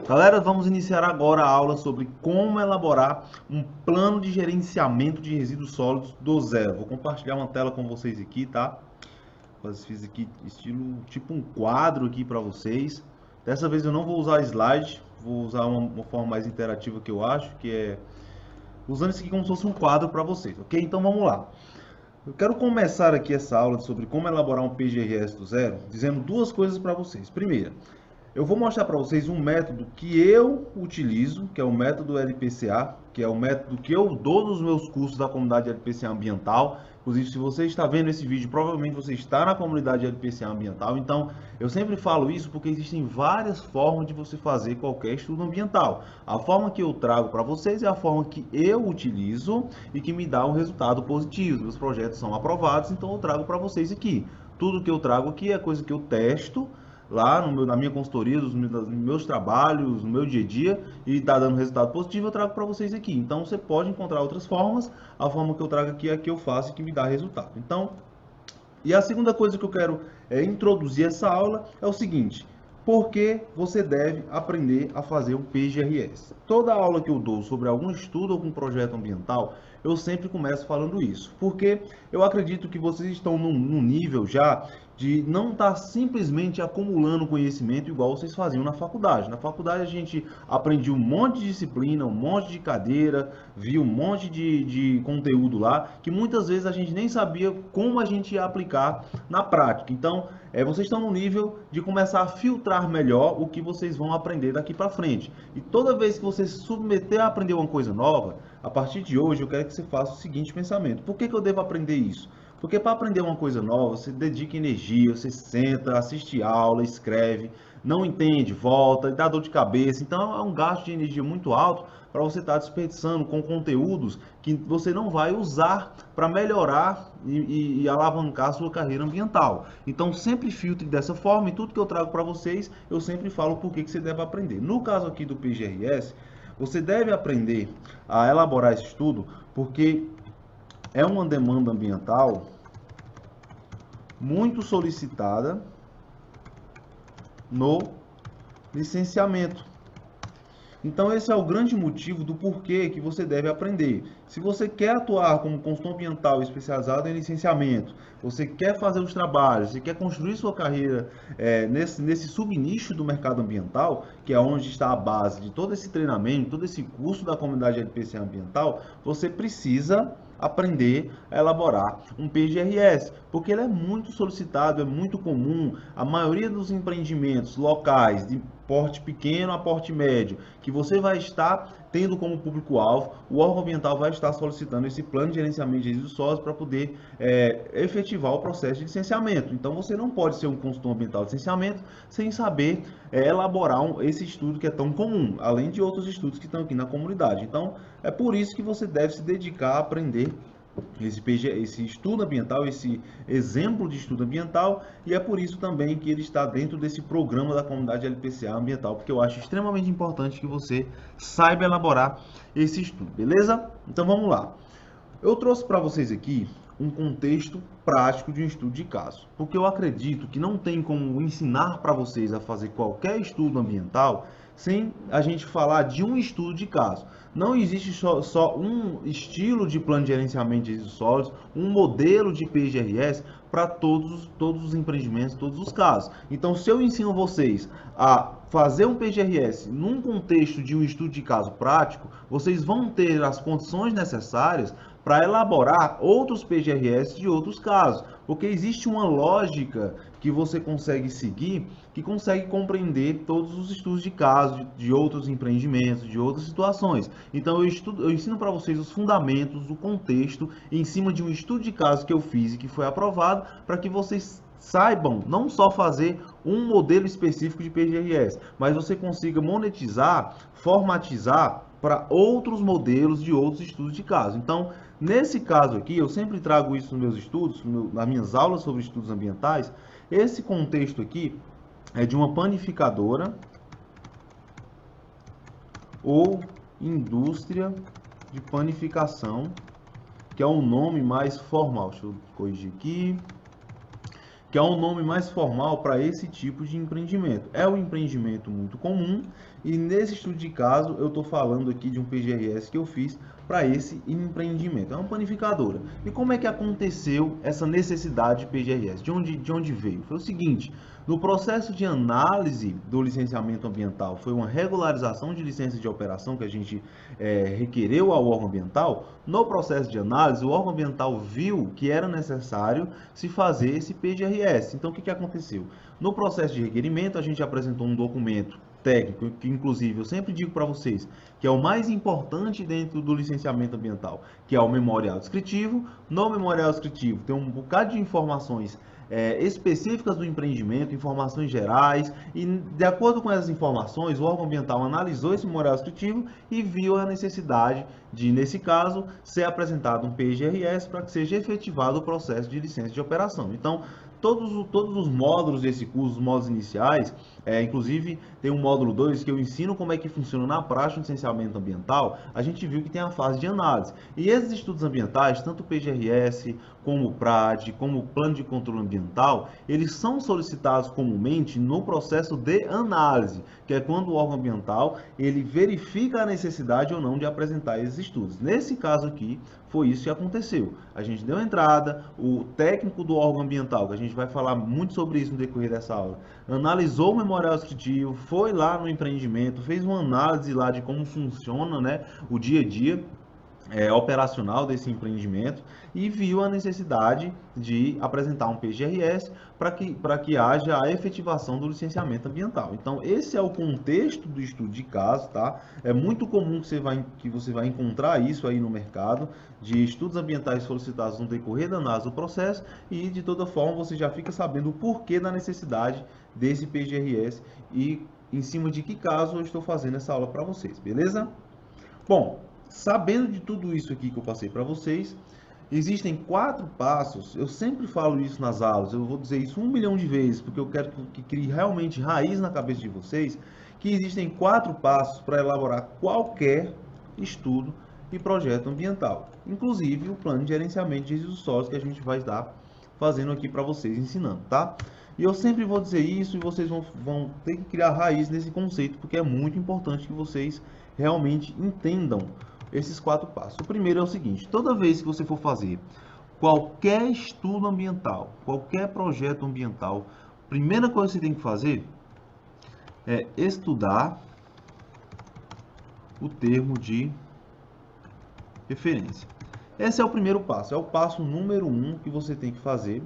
Galera, vamos iniciar agora a aula sobre como elaborar um plano de gerenciamento de resíduos sólidos do zero. Vou compartilhar uma tela com vocês aqui, tá? Fiz aqui estilo tipo um quadro aqui para vocês. Dessa vez eu não vou usar slide, vou usar uma forma mais interativa que eu acho, que é usando isso aqui como se fosse um quadro para vocês, ok? Então vamos lá. Eu quero começar aqui essa aula sobre como elaborar um PGRS do zero, dizendo duas coisas para vocês. Primeira, eu vou mostrar para vocês um método que eu utilizo, que é o método LPCA, que é o método que eu dou nos meus cursos da comunidade LPCA Ambiental. Inclusive, se você está vendo esse vídeo, provavelmente você está na comunidade LPCA Ambiental. Então, eu sempre falo isso porque existem várias formas de você fazer qualquer estudo ambiental. A forma que eu trago para vocês é a forma que eu utilizo e que me dá um resultado positivo. Meus projetos são aprovados, então eu trago para vocês aqui. Tudo que eu trago aqui é coisa que eu testo lá na minha consultoria, nos meus trabalhos, no meu dia a dia, e está dando resultado positivo, eu trago para vocês aqui. Então você pode encontrar outras formas, a forma que eu trago aqui é a que eu faço e que me dá resultado. Então, e a segunda coisa que eu quero introduzir essa aula é o seguinte: por que você deve aprender a fazer um PGRS? Toda aula que eu dou sobre algum estudo ou algum projeto ambiental, eu sempre começo falando isso, porque eu acredito que vocês estão num nível já de não estar simplesmente acumulando conhecimento igual vocês faziam na faculdade. Na faculdade a gente aprendia um monte de disciplina, um monte de cadeira, via um monte de conteúdo lá, que muitas vezes a gente nem sabia como a gente ia aplicar na prática. Então, vocês estão no nível de começar a filtrar melhor o que vocês vão aprender daqui para frente. E toda vez que você se submeter a aprender uma coisa nova, a partir de hoje eu quero que você faça o seguinte pensamento: por que eu devo aprender isso? Porque para aprender uma coisa nova, você dedica energia, você senta, assiste aula, escreve, não entende, volta, dá dor de cabeça. Então é um gasto de energia muito alto para você estar desperdiçando com conteúdos que você não vai usar para melhorar e alavancar a sua carreira ambiental. Então sempre filtre dessa forma, e tudo que eu trago para vocês, eu sempre falo por que você deve aprender. No caso aqui do PGRS, você deve aprender a elaborar esse estudo porque é uma demanda ambiental muito solicitada no licenciamento. Então esse é o grande motivo do porquê que você deve aprender. Se você quer atuar como consultor ambiental especializado em licenciamento, você quer fazer os trabalhos, você quer construir sua carreira nesse subnicho do mercado ambiental, que é onde está a base de todo esse treinamento, todo esse curso da comunidade LPCA Ambiental, você precisa aprender a elaborar um PGRS, porque ele é muito solicitado, é muito comum. A maioria dos empreendimentos locais de porte pequeno a porte médio, que você vai estar tendo como público-alvo, o órgão ambiental vai estar solicitando esse plano de gerenciamento de resíduos sólidos para poder efetivar o processo de licenciamento. Então você não pode ser um consultor ambiental de licenciamento sem saber elaborar esse estudo que é tão comum, além de outros estudos que estão aqui na comunidade. Então é por isso que você deve se dedicar a aprender esse estudo ambiental, esse exemplo de estudo ambiental, e é por isso também que ele está dentro desse programa da comunidade LPCA Ambiental, porque eu acho extremamente importante que você saiba elaborar esse estudo, beleza? Então vamos lá. Eu trouxe para vocês aqui um contexto prático de um estudo de caso, porque eu acredito que não tem como ensinar para vocês a fazer qualquer estudo ambiental sem a gente falar de um estudo de caso. Não existe só um estilo de plano de gerenciamento de resíduos sólidos, um modelo de PGRS para todos os empreendimentos, todos os casos. Então, se eu ensino vocês a fazer um PGRS num contexto de um estudo de caso prático, vocês vão ter as condições necessárias para elaborar outros PGRS de outros casos, porque existe uma lógica que você consegue seguir, que consegue compreender todos os estudos de caso de outros empreendimentos, de outras situações. Então eu ensino para vocês os fundamentos, o contexto, em cima de um estudo de caso que eu fiz e que foi aprovado, para que vocês saibam não só fazer um modelo específico de PGRS, mas você consiga monetizar, formatizar para outros modelos de outros estudos de caso. Então, nesse caso aqui, eu sempre trago isso nos meus estudos, nas minhas aulas sobre estudos ambientais. Esse contexto aqui é de uma panificadora ou indústria de panificação, que é um nome mais formal. Deixa eu corrigir aqui. que é um nome mais formal para esse tipo de empreendimento. É um empreendimento muito comum e nesse estudo de caso eu estou falando aqui de um PGRS que eu fiz para esse empreendimento. É uma panificadora. E como é que aconteceu essa necessidade de PGRS? De onde veio? Foi o seguinte, no processo de análise do licenciamento ambiental, foi uma regularização de licença de operação que a gente requereu ao órgão ambiental. No processo de análise, o órgão ambiental viu que era necessário se fazer esse PGRS. Então, o que aconteceu? No processo de requerimento, a gente apresentou um documento técnico, que inclusive eu sempre digo para vocês, que é o mais importante dentro do licenciamento ambiental, que é o memorial descritivo. No memorial descritivo tem um bocado de informações específicas do empreendimento, informações gerais, e de acordo com essas informações, o órgão ambiental analisou esse memorial descritivo e viu a necessidade de, nesse caso, ser apresentado um PGRS para que seja efetivado o processo de licença de operação. Então, todos os módulos desse curso, os módulos iniciais, inclusive tem um módulo 2 que eu ensino como é que funciona na prática o licenciamento ambiental, a gente viu que tem a fase de análise. E esses estudos ambientais, tanto o PGRS, como o PRAD, como o Plano de Controle Ambiental, eles são solicitados comumente no processo de análise, que é quando o órgão ambiental ele verifica a necessidade ou não de apresentar esses estudos. Nesse caso aqui, foi isso que aconteceu. A gente deu entrada, o técnico do órgão ambiental, que a gente vai falar muito sobre isso no decorrer dessa aula, analisou o memorial descritivo, foi lá no empreendimento, fez uma análise lá de como funciona, né, o dia a dia operacional desse empreendimento e viu a necessidade de apresentar um PGRS para que haja a efetivação do licenciamento ambiental. Então, esse é o contexto do estudo de caso, tá? É muito comum que você vai encontrar isso aí no mercado, de estudos ambientais solicitados no decorrer da análise do processo e, de toda forma, você já fica sabendo o porquê da necessidade desse PGRS e em cima de que caso eu estou fazendo essa aula para vocês, beleza? Bom, sabendo de tudo isso aqui que eu passei para vocês, existem 4 passos. Eu sempre falo isso nas aulas, eu vou dizer isso 1 milhão de vezes, porque eu quero que crie realmente raiz na cabeça de vocês, que existem 4 passos para elaborar qualquer estudo e projeto ambiental, inclusive o plano de gerenciamento de resíduos sólidos que a gente vai estar fazendo aqui para vocês, ensinando, tá? E eu sempre vou dizer isso e vocês vão ter que criar raiz nesse conceito, porque é muito importante que vocês realmente entendam esses 4 passos. O primeiro é o seguinte: toda vez que você for fazer qualquer estudo ambiental, qualquer projeto ambiental, a primeira coisa que você tem que fazer é estudar o termo de referência. Esse é o primeiro passo, é o passo número 1 que você tem que fazer.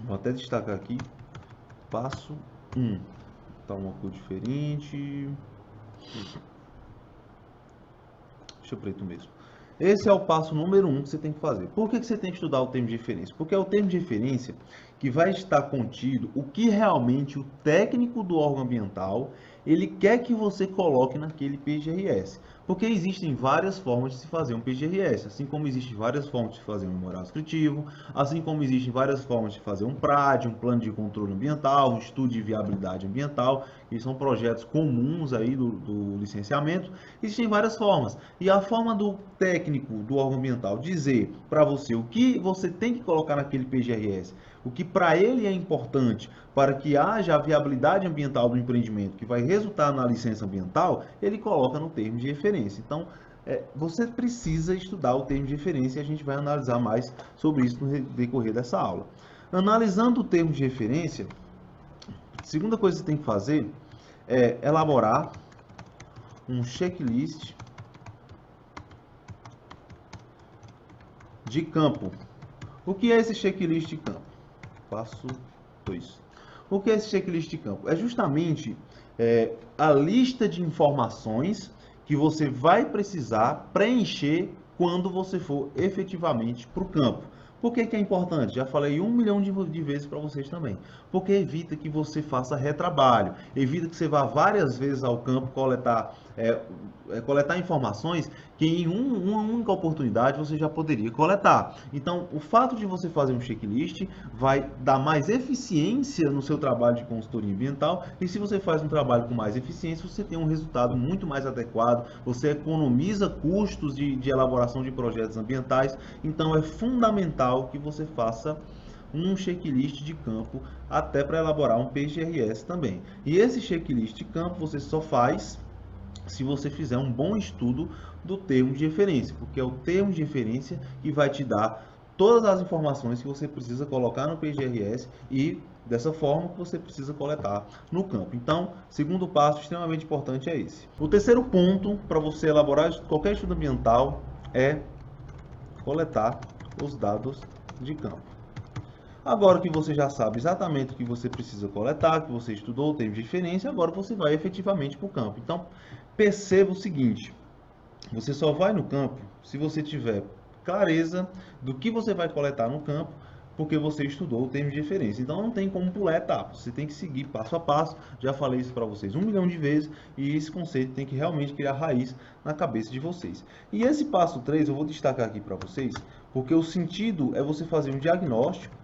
Vou até destacar aqui, passo 1. Tá uma cor diferente. Deixa eu preto mesmo. Esse é o passo número 1 que você tem que fazer. Por que você tem que estudar o termo de referência? Porque é o termo de referência que vai estar contido o que realmente o técnico do órgão ambiental ele quer que você coloque naquele PGRS. Porque existem várias formas de se fazer um PGRS, assim como existem várias formas de fazer um memorial descritivo, assim como existem várias formas de fazer um PRAD, um plano de controle ambiental, um estudo de viabilidade ambiental, que são projetos comuns aí do licenciamento. Existem várias formas. E a forma do técnico do órgão ambiental dizer para você o que você tem que colocar naquele PGRS, o que para ele é importante para que haja a viabilidade ambiental do empreendimento, que vai resultar na licença ambiental, ele coloca no termo de referência. Então, você precisa estudar o termo de referência e a gente vai analisar mais sobre isso no decorrer dessa aula. Analisando o termo de referência, a segunda coisa que você tem que fazer é elaborar um checklist de campo. O que é esse checklist de campo? Passo 2. O que é esse checklist de campo? É justamente a lista de informações que você vai precisar preencher quando você for efetivamente para o campo. Por que é importante? Já falei 1 milhão de vezes para vocês também. Porque evita que você faça retrabalho, evita que você vá várias vezes ao campo coletar informações que em uma única oportunidade você já poderia coletar. Então, o fato de você fazer um checklist vai dar mais eficiência no seu trabalho de consultoria ambiental, e se você faz um trabalho com mais eficiência, você tem um resultado muito mais adequado, você economiza custos de elaboração de projetos ambientais. Então, é fundamental que você faça um checklist de campo até para elaborar um PGRS também. E esse checklist de campo você só faz se você fizer um bom estudo do termo de referência, porque é o termo de referência que vai te dar todas as informações que você precisa colocar no PGRS e dessa forma que você precisa coletar no campo. Então, segundo passo extremamente importante é esse. O terceiro ponto para você elaborar qualquer estudo ambiental é coletar os dados de campo. Agora que você já sabe exatamente o que você precisa coletar, que você estudou o termo de referência, agora você vai efetivamente para o campo. Então, perceba o seguinte, você só vai no campo se você tiver clareza do que você vai coletar no campo, porque você estudou o termo de referência. Então não tem como pular etapas, você tem que seguir passo a passo. Já falei isso para vocês 1 milhão de vezes e esse conceito tem que realmente criar raiz na cabeça de vocês. E esse passo 3 eu vou destacar aqui para vocês, porque o sentido é você fazer um diagnóstico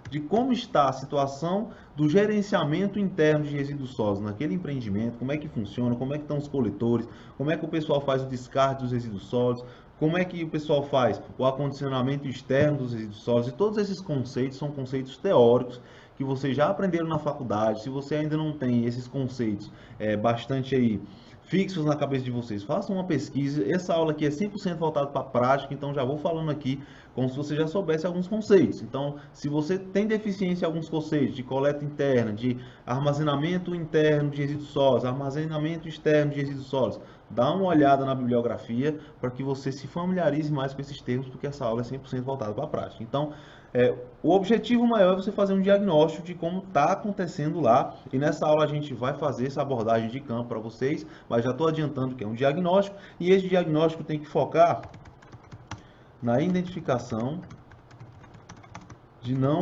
de como está a situação do gerenciamento interno de resíduos sólidos naquele empreendimento, como é que funciona, como é que estão os coletores, como é que o pessoal faz o descarte dos resíduos sólidos, como é que o pessoal faz o acondicionamento externo dos resíduos sólidos. E todos esses conceitos são conceitos teóricos que vocês já aprenderam na faculdade. Se você ainda não tem esses conceitos bastante aí fixos na cabeça de vocês, façam uma pesquisa. Essa aula aqui é 100% voltada para a prática, então já vou falando aqui como se você já soubesse alguns conceitos. Então, se você tem deficiência em alguns conceitos de coleta interna, de armazenamento interno de resíduos sólidos, armazenamento externo de resíduos sólidos, dá uma olhada na bibliografia para que você se familiarize mais com esses termos, porque essa aula é 100% voltada para a prática. Então, o objetivo maior é você fazer um diagnóstico de como está acontecendo lá, e nessa aula a gente vai fazer essa abordagem de campo para vocês, mas já estou adiantando que é um diagnóstico, e esse diagnóstico tem que focar na identificação de não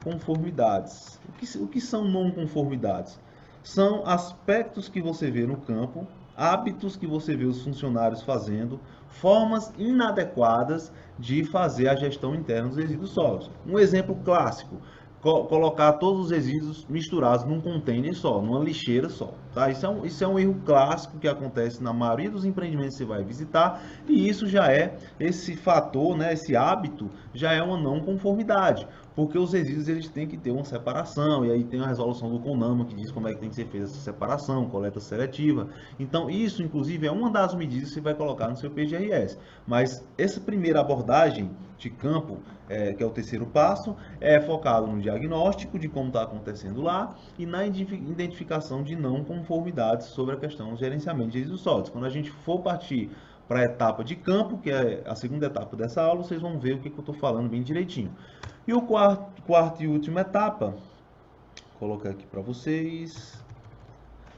conformidades. O que são não conformidades? São aspectos que você vê no campo, hábitos que você vê os funcionários fazendo, formas inadequadas de fazer a gestão interna dos resíduos sólidos. Um exemplo clássico, colocar todos os resíduos misturados num container só, numa lixeira só. Tá? Isso é um erro clássico que acontece na maioria dos empreendimentos que você vai visitar, e isso já é, esse fator, né, esse hábito, já é uma não conformidade, porque os resíduos eles têm que ter uma separação, e aí tem a resolução do CONAMA que diz como é que tem que ser feita essa separação, coleta seletiva. Então isso, inclusive, é uma das medidas que você vai colocar no seu PGRS. Mas essa primeira abordagem de campo, que é o terceiro passo, é focado no diagnóstico de como está acontecendo lá e na identificação de não conformidades sobre a questão do gerenciamento de resíduos sólidos. Quando a gente for partir para a etapa de campo, que é a segunda etapa dessa aula, vocês vão ver o que eu estou falando bem direitinho. E o quarto e última etapa, vou colocar aqui para vocês.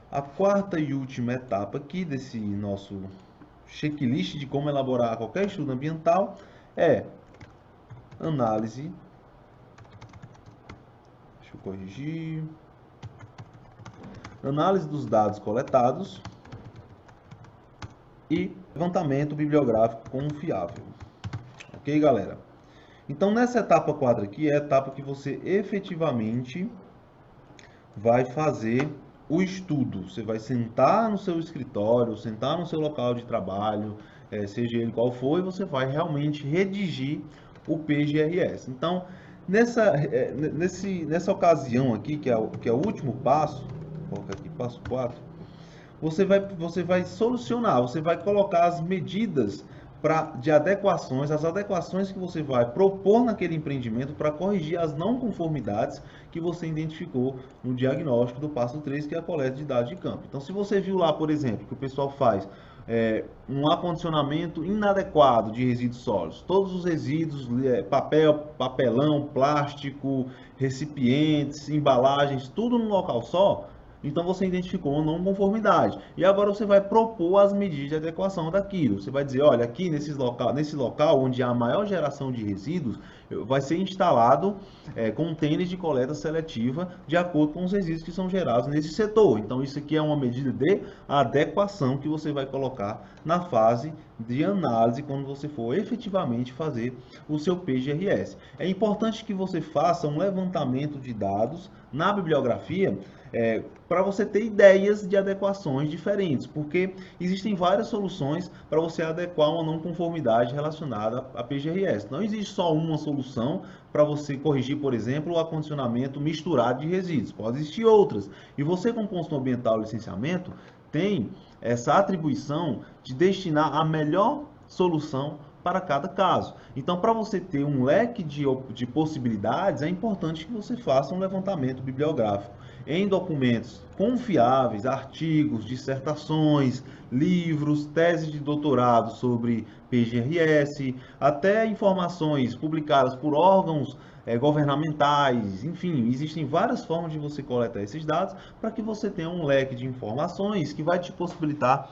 A quarta e última etapa aqui desse nosso checklist de como elaborar qualquer estudo ambiental é análise. Deixa eu corrigir. Análise dos dados coletados e levantamento bibliográfico confiável. Ok, galera? Então, nessa etapa 4 aqui, é a etapa que você efetivamente vai fazer o estudo. Você vai sentar no seu escritório, sentar no seu local de trabalho, seja ele qual for, e você vai realmente redigir o PGRS. Então, nessa ocasião aqui, que é o último passo, vou colocar aqui, passo 4, você vai solucionar, você vai colocar as medidas de adequações, as adequações que você vai propor naquele empreendimento para corrigir as não conformidades que você identificou no diagnóstico do passo 3, que é a coleta de dados de campo. Então, se você viu lá, por exemplo, que o pessoal faz um acondicionamento inadequado de resíduos sólidos, todos os resíduos, papelão, plástico, recipientes, embalagens, tudo num local só, então você identificou uma não conformidade. E agora você vai propor as medidas de adequação daquilo. Você vai dizer, olha, aqui nesse local onde há a maior geração de resíduos, vai ser instalado contêineres de coleta seletiva de acordo com os resíduos que são gerados nesse setor. Então isso aqui é uma medida de adequação que você vai colocar na fase de análise quando você for efetivamente fazer o seu PGRS. É importante que você faça um levantamento de dados na bibliografia para você ter ideias de adequações diferentes, porque existem várias soluções para você adequar uma não conformidade relacionada a PGRS. Não existe só uma solução solução para você corrigir, por exemplo, o acondicionamento misturado de resíduos. Pode existir outras. E você, como consultor ambiental e licenciamento, tem essa atribuição de destinar a melhor solução para cada caso. Então, para você ter um leque de possibilidades, é importante que você faça um levantamento bibliográfico em documentos confiáveis, artigos, dissertações, livros, teses de doutorado sobre PGRS, até informações publicadas por órgãos governamentais, enfim, existem várias formas de você coletar esses dados para que você tenha um leque de informações que vai te possibilitar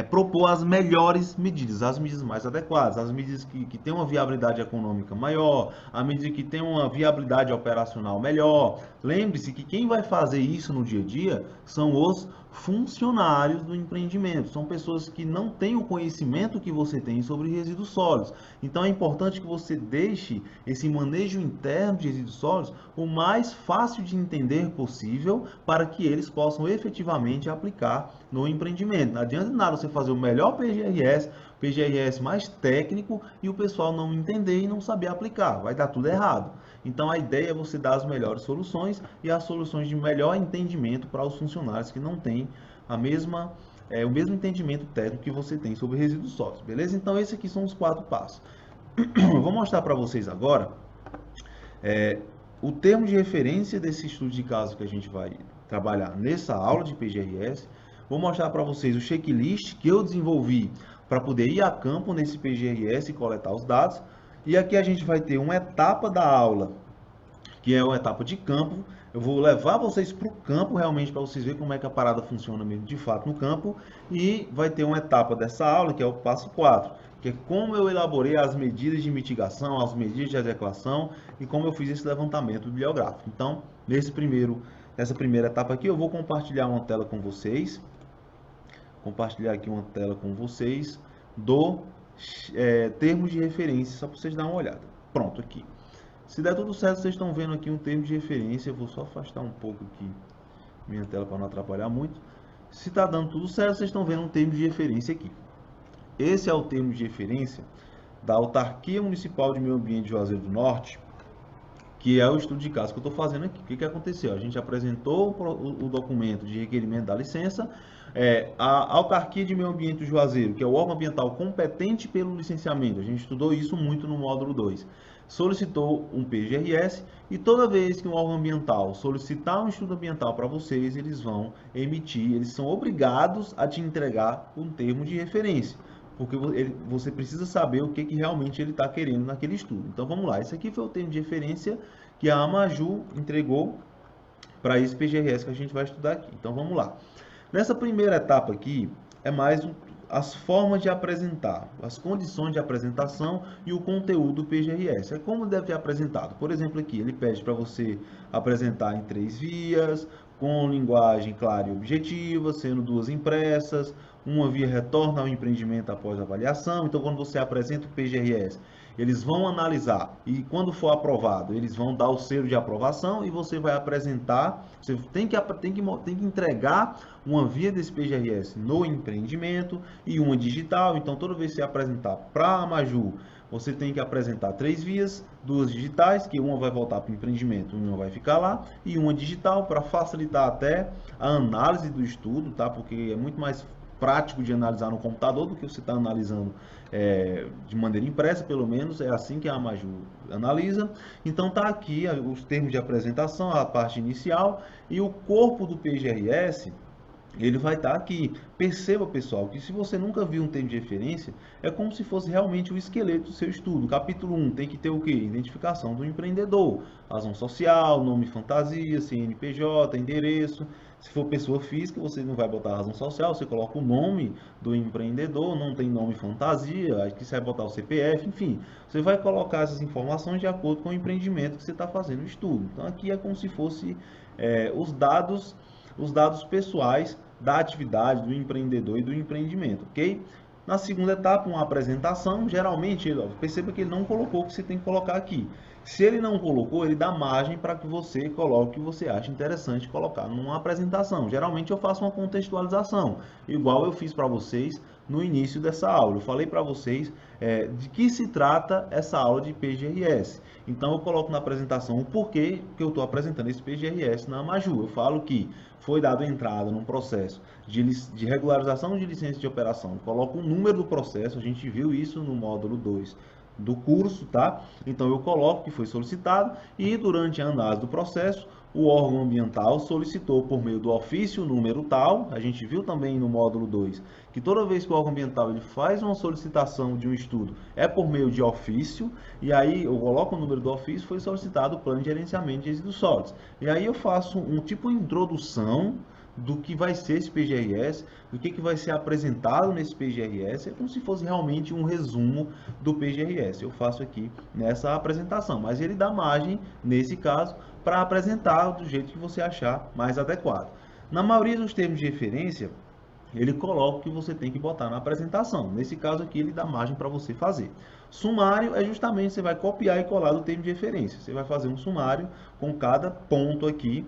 propor as melhores medidas, as medidas mais adequadas, as medidas que têm uma viabilidade econômica maior, a medida que tem uma viabilidade operacional melhor. Lembre-se que quem vai fazer isso no dia a dia são os funcionários do empreendimento, são pessoas que não têm o conhecimento que você tem sobre resíduos sólidos. Então é importante que você deixe esse manejo interno de resíduos sólidos o mais fácil de entender possível para que eles possam efetivamente aplicar no empreendimento. Não adianta nada você fazer o melhor PGRS mais técnico e o pessoal não entender e não saber aplicar, vai dar tudo errado. Então a ideia é você dar as melhores soluções e as soluções de melhor entendimento para os funcionários que não têm o mesmo entendimento técnico que você tem sobre resíduos sólidos, beleza? Então esses aqui são os 4 passos. Eu vou mostrar para vocês agora o termo de referência desse estudo de caso que a gente vai trabalhar nessa aula de PGRS. Vou mostrar para vocês o checklist que eu desenvolvi para poder ir a campo nesse PGRS e coletar os dados. E aqui a gente vai ter uma etapa da aula, que é uma etapa de campo. Eu vou levar vocês para o campo realmente para vocês verem como é que a parada funciona mesmo de fato no campo. E vai ter uma etapa dessa aula, que é o passo 4, que é como eu elaborei as medidas de mitigação, as medidas de adequação e como eu fiz esse levantamento bibliográfico. Então, nessa primeira etapa aqui, eu vou compartilhar uma tela com vocês. Compartilhar aqui uma tela com vocês do termos de referência, só para vocês darem uma olhada. Pronto, aqui. Se der tudo certo, vocês estão vendo aqui um termo de referência. Eu vou só afastar um pouco aqui minha tela para não atrapalhar muito. Se está dando tudo certo, vocês estão vendo um termo de referência aqui. Esse é o termo de referência da Autarquia Municipal de Meio Ambiente de Juazeiro do Norte, que é o estudo de caso que eu estou fazendo aqui. O que aconteceu? A gente apresentou o documento de requerimento da licença. A Autarquia de Meio Ambiente do Juazeiro, que é o órgão ambiental competente pelo licenciamento, a gente estudou isso muito no módulo 2, solicitou um PGRS e toda vez que um órgão ambiental solicitar um estudo ambiental para vocês, eles vão emitir, eles são obrigados a te entregar um termo de referência, porque você precisa saber o que realmente ele está querendo naquele estudo. Então vamos lá, esse aqui foi o termo de referência que a Amaju entregou para esse PGRS que a gente vai estudar aqui. Então vamos lá. Nessa primeira etapa aqui, é mais as formas de apresentar, as condições de apresentação e o conteúdo do PGRS. É como deve ser apresentado. Por exemplo, aqui ele pede para você apresentar em 3 vias, com linguagem clara e objetiva, sendo 2 impressas, uma via retorna ao empreendimento após avaliação. Então, quando você apresenta o PGRS, eles vão analisar e quando for aprovado, eles vão dar o selo de aprovação e você vai apresentar, você tem que entregar uma via desse PGRS no empreendimento e uma digital. Então, toda vez que você apresentar para a Amaju, você tem que apresentar 3 vias, 2 digitais, que uma vai voltar para o empreendimento, uma vai ficar lá, e uma digital para facilitar até a análise do estudo, tá? Porque é muito mais prático de analisar no computador do que você está analisando de maneira impressa, pelo menos é assim que a Amaju analisa. Então tá aqui os termos de apresentação, a parte inicial e o corpo do PGRS. Ele vai estar aqui. Perceba, pessoal, que se você nunca viu um termo de referência, é como se fosse realmente o esqueleto do seu estudo. Capítulo 1 tem que ter o quê? Identificação do empreendedor, razão social, nome fantasia, CNPJ, endereço. Se for pessoa física, você não vai botar a razão social, você coloca o nome do empreendedor, não tem nome fantasia, aqui você vai botar o CPF, enfim. Você vai colocar essas informações de acordo com o empreendimento que você está fazendo o estudo. Então aqui é como se fosse os dados pessoais da atividade do empreendedor e do empreendimento, ok? Na segunda etapa, uma apresentação, geralmente, perceba que ele não colocou o que você tem que colocar aqui. Se ele não colocou, ele dá margem para que você coloque o que você acha interessante colocar numa apresentação. Geralmente eu faço uma contextualização, igual eu fiz para vocês no início dessa aula. Eu falei para vocês de que se trata essa aula de PGRS. Então eu coloco na apresentação o porquê que eu estou apresentando esse PGRS na Maju. Eu falo que foi dado entrada num processo de regularização de licença de operação. Eu coloco o número do processo, a gente viu isso no módulo 2 do curso, tá? Então eu coloco que foi solicitado e durante a análise do processo, o órgão ambiental solicitou por meio do ofício número tal, a gente viu também no módulo 2, que toda vez que o órgão ambiental ele faz uma solicitação de um estudo, é por meio de ofício, e aí eu coloco o número do ofício, foi solicitado o plano de gerenciamento de resíduos sólidos. E aí eu faço um tipo de introdução do que vai ser esse PGRS, do que vai ser apresentado nesse PGRS, é como se fosse realmente um resumo do PGRS. Eu faço aqui nessa apresentação, mas ele dá margem, nesse caso, para apresentar do jeito que você achar mais adequado. Na maioria dos termos de referência, ele coloca o que você tem que botar na apresentação. Nesse caso aqui, ele dá margem para você fazer. Sumário é justamente, você vai copiar e colar do termo de referência. Você vai fazer um sumário com cada ponto aqui.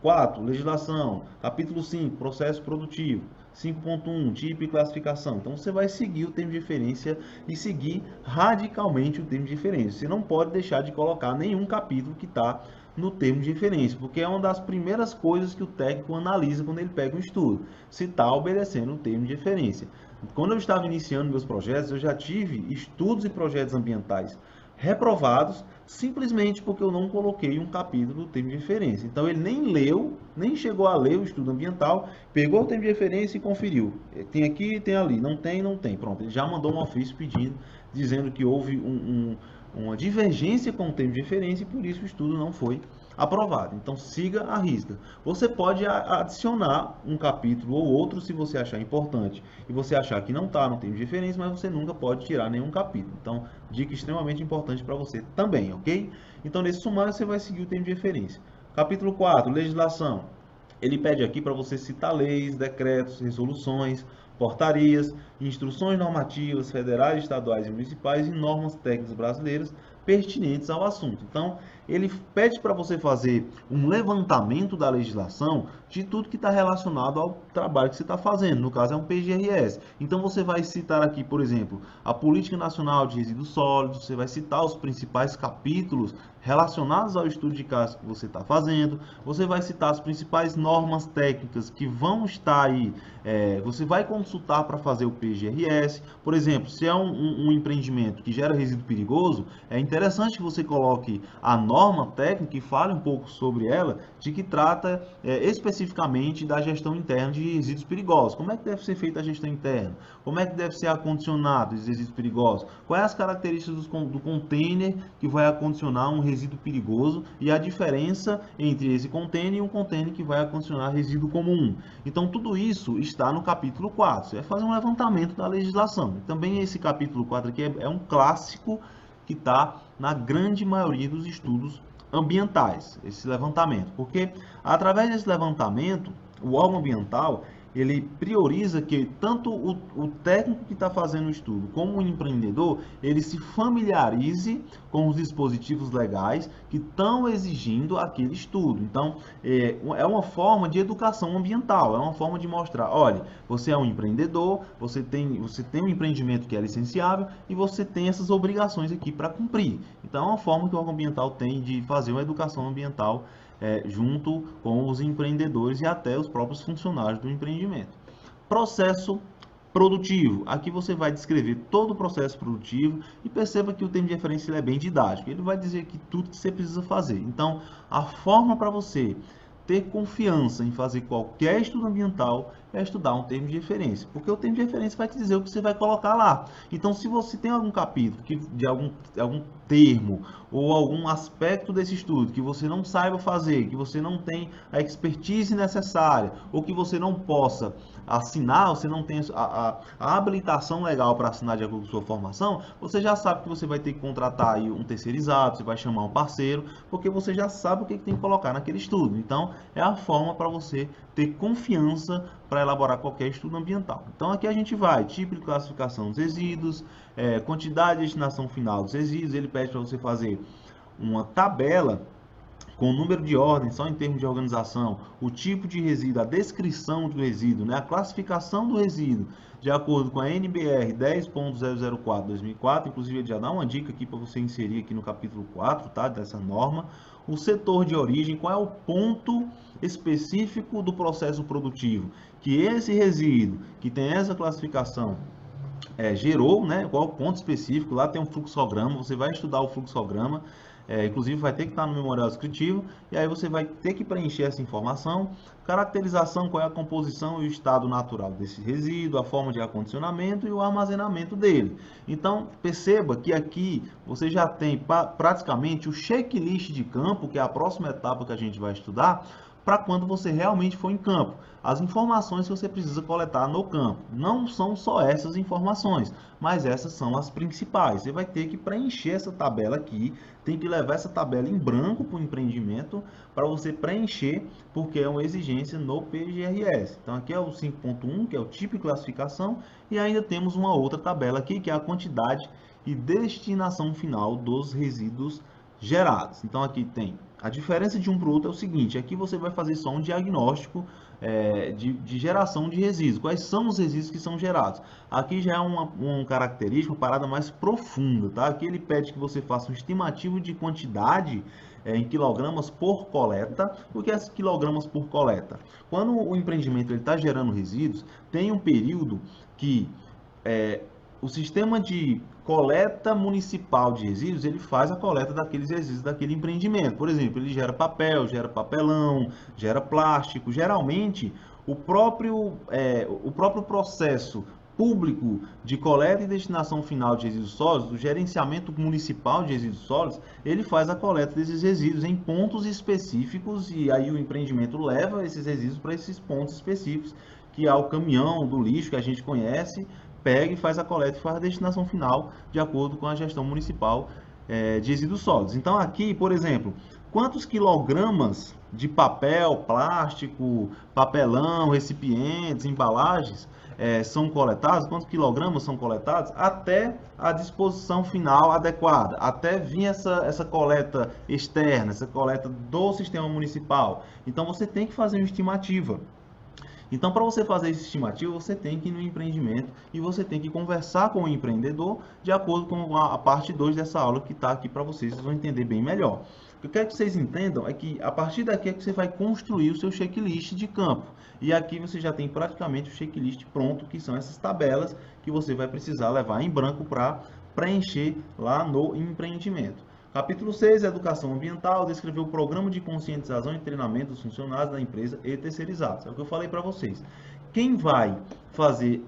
4. Legislação. Capítulo 5. Processo produtivo. 5.1. Tipo e classificação. Então, você vai seguir o termo de referência e seguir radicalmente o termo de referência. Você não pode deixar de colocar nenhum capítulo que está no termo de referência, porque é uma das primeiras coisas que o técnico analisa quando ele pega um estudo, se está obedecendo o termo de referência. Quando eu estava iniciando meus projetos, eu já tive estudos e projetos ambientais reprovados simplesmente porque eu não coloquei um capítulo do termo de referência. Então ele nem leu, nem chegou a ler o estudo ambiental, pegou o termo de referência e conferiu. Tem aqui, tem ali, não tem, não tem. Pronto, ele já mandou um ofício pedindo, dizendo que houve uma divergência com o termo de referência e por isso o estudo não foi aprovado. Então siga a risca. Você pode adicionar um capítulo ou outro se você achar importante e você achar que não está no termo de referência, mas você nunca pode tirar nenhum capítulo. Então, dica extremamente importante para você também, ok? Então, nesse sumário você vai seguir o termo de referência. Capítulo 4, legislação. Ele pede aqui para você citar leis, decretos, resoluções, portarias, instruções normativas federais, estaduais e municipais e normas técnicas brasileiras pertinentes ao assunto. Então, ele pede para você fazer um levantamento da legislação de tudo que está relacionado ao trabalho que você está fazendo. No caso, é um PGRS. Então, você vai citar aqui, por exemplo, a Política Nacional de Resíduos Sólidos, você vai citar os principais capítulos relacionados ao estudo de caso que você está fazendo, você vai citar as principais normas técnicas que vão estar aí, você vai consultar para fazer o PGRS. Por exemplo, se é um empreendimento que gera resíduo perigoso, é interessante que você coloque a norma técnica e fale um pouco sobre ela, de que trata especificamente da gestão interna de resíduos perigosos. Como é que deve ser feita a gestão interna? Como é que deve ser acondicionado esses resíduos perigosos? Quais as características do container que vai acondicionar um resíduo perigoso e a diferença entre esse container e um container que vai acondicionar resíduo comum? Então, tudo isso está no capítulo 4. Você vai fazer um levantamento da legislação. Também esse capítulo 4 aqui é um clássico que está na grande maioria dos estudos ambientais, esse levantamento. Porque através desse levantamento, o órgão ambiental ele prioriza que tanto o técnico que está fazendo o estudo como o empreendedor, ele se familiarize com os dispositivos legais que estão exigindo aquele estudo. Então, é uma forma de educação ambiental, é uma forma de mostrar, olha, você é um empreendedor, você tem um empreendimento que é licenciável e você tem essas obrigações aqui para cumprir. Então, é uma forma que o órgão ambiental tem de fazer uma educação ambiental junto com os empreendedores e até os próprios funcionários do empreendimento. Processo produtivo. Aqui você vai descrever todo o processo produtivo e perceba que o termo de referência é bem didático. Ele vai dizer aqui tudo que você precisa fazer. Então, a forma para você ter confiança em fazer qualquer estudo ambiental é estudar um termo de referência, porque o termo de referência vai te dizer o que você vai colocar lá. Então, se você tem algum capítulo de algum termo ou algum aspecto desse estudo que você não saiba fazer, que você não tem a expertise necessária, ou que você não possa assinar, você não tem a habilitação legal para assinar de acordo com sua formação, você já sabe que você vai ter que contratar aí um terceirizado, você vai chamar um parceiro, porque você já sabe o que tem que colocar naquele estudo. Então, é a forma para você ter confiança para elaborar qualquer estudo ambiental. Então, aqui a gente vai, tipo de classificação dos resíduos, quantidade de destinação final dos resíduos, ele pede para você fazer uma tabela com o número de ordem, só em termos de organização, o tipo de resíduo, a descrição do resíduo, né, a classificação do resíduo, de acordo com a NBR 10.004/2004, inclusive ele já dá uma dica aqui para você inserir aqui no capítulo 4, tá, dessa norma. O setor de origem, qual é o ponto específico do processo produtivo que esse resíduo, que tem essa classificação, gerou, né? Qual é o ponto específico? Lá tem um fluxograma, você vai estudar o fluxograma, inclusive vai ter que estar no memorial descritivo, e aí você vai ter que preencher essa informação. Caracterização, qual é a composição e o estado natural desse resíduo, a forma de acondicionamento e o armazenamento dele. Então, perceba que aqui você já tem praticamente o checklist de campo, que é a próxima etapa que a gente vai estudar, para quando você realmente for em campo. As informações que você precisa coletar no campo. Não são só essas informações, mas essas são as principais. Você vai ter que preencher essa tabela aqui, tem que levar essa tabela em branco para o empreendimento, para você preencher, porque é uma exigência no PGRS. Então aqui é o 5.1, que é o tipo de classificação, e ainda temos uma outra tabela aqui, que é a quantidade e destinação final dos resíduos gerados. Então aqui tem a diferença de um para o outro é o seguinte: aqui você vai fazer só um diagnóstico de geração de resíduos. Quais são os resíduos que são gerados? Aqui já é uma característica, uma parada mais profunda, tá? Aqui ele pede que você faça um estimativo de quantidade em quilogramas por coleta. O que é quilogramas por coleta? Quando o empreendimento está gerando resíduos, tem um período que o sistema de coleta municipal de resíduos, ele faz a coleta daqueles resíduos daquele empreendimento. Por exemplo, ele gera papel, gera papelão, gera plástico. Geralmente, o próprio processo público de coleta e destinação final de resíduos sólidos, o gerenciamento municipal de resíduos sólidos, ele faz a coleta desses resíduos em pontos específicos, e aí o empreendimento leva esses resíduos para esses pontos específicos, que é o caminhão do lixo que a gente conhece, pega e faz a coleta e faz a destinação final de acordo com a gestão municipal de resíduos sólidos. Então aqui, por exemplo, quantos quilogramas de papel, plástico, papelão, recipientes, embalagens são coletados, quantos quilogramas são coletados até a disposição final adequada, até vir essa coleta externa, essa coleta do sistema municipal. Então você tem que fazer uma estimativa. Então, para você fazer esse estimativo, você tem que ir no empreendimento e você tem que conversar com o empreendedor de acordo com a parte 2 dessa aula que está aqui para vocês, vocês vão entender bem melhor. O que eu quero que vocês entendam é que a partir daqui é que você vai construir o seu checklist de campo. E aqui você já tem praticamente o checklist pronto, que são essas tabelas que você vai precisar levar em branco para preencher lá no empreendimento. Capítulo 6, Educação Ambiental, descreveu o programa de conscientização e treinamento dos funcionários da empresa e terceirizados. É o que eu falei para vocês. Quem vai fazer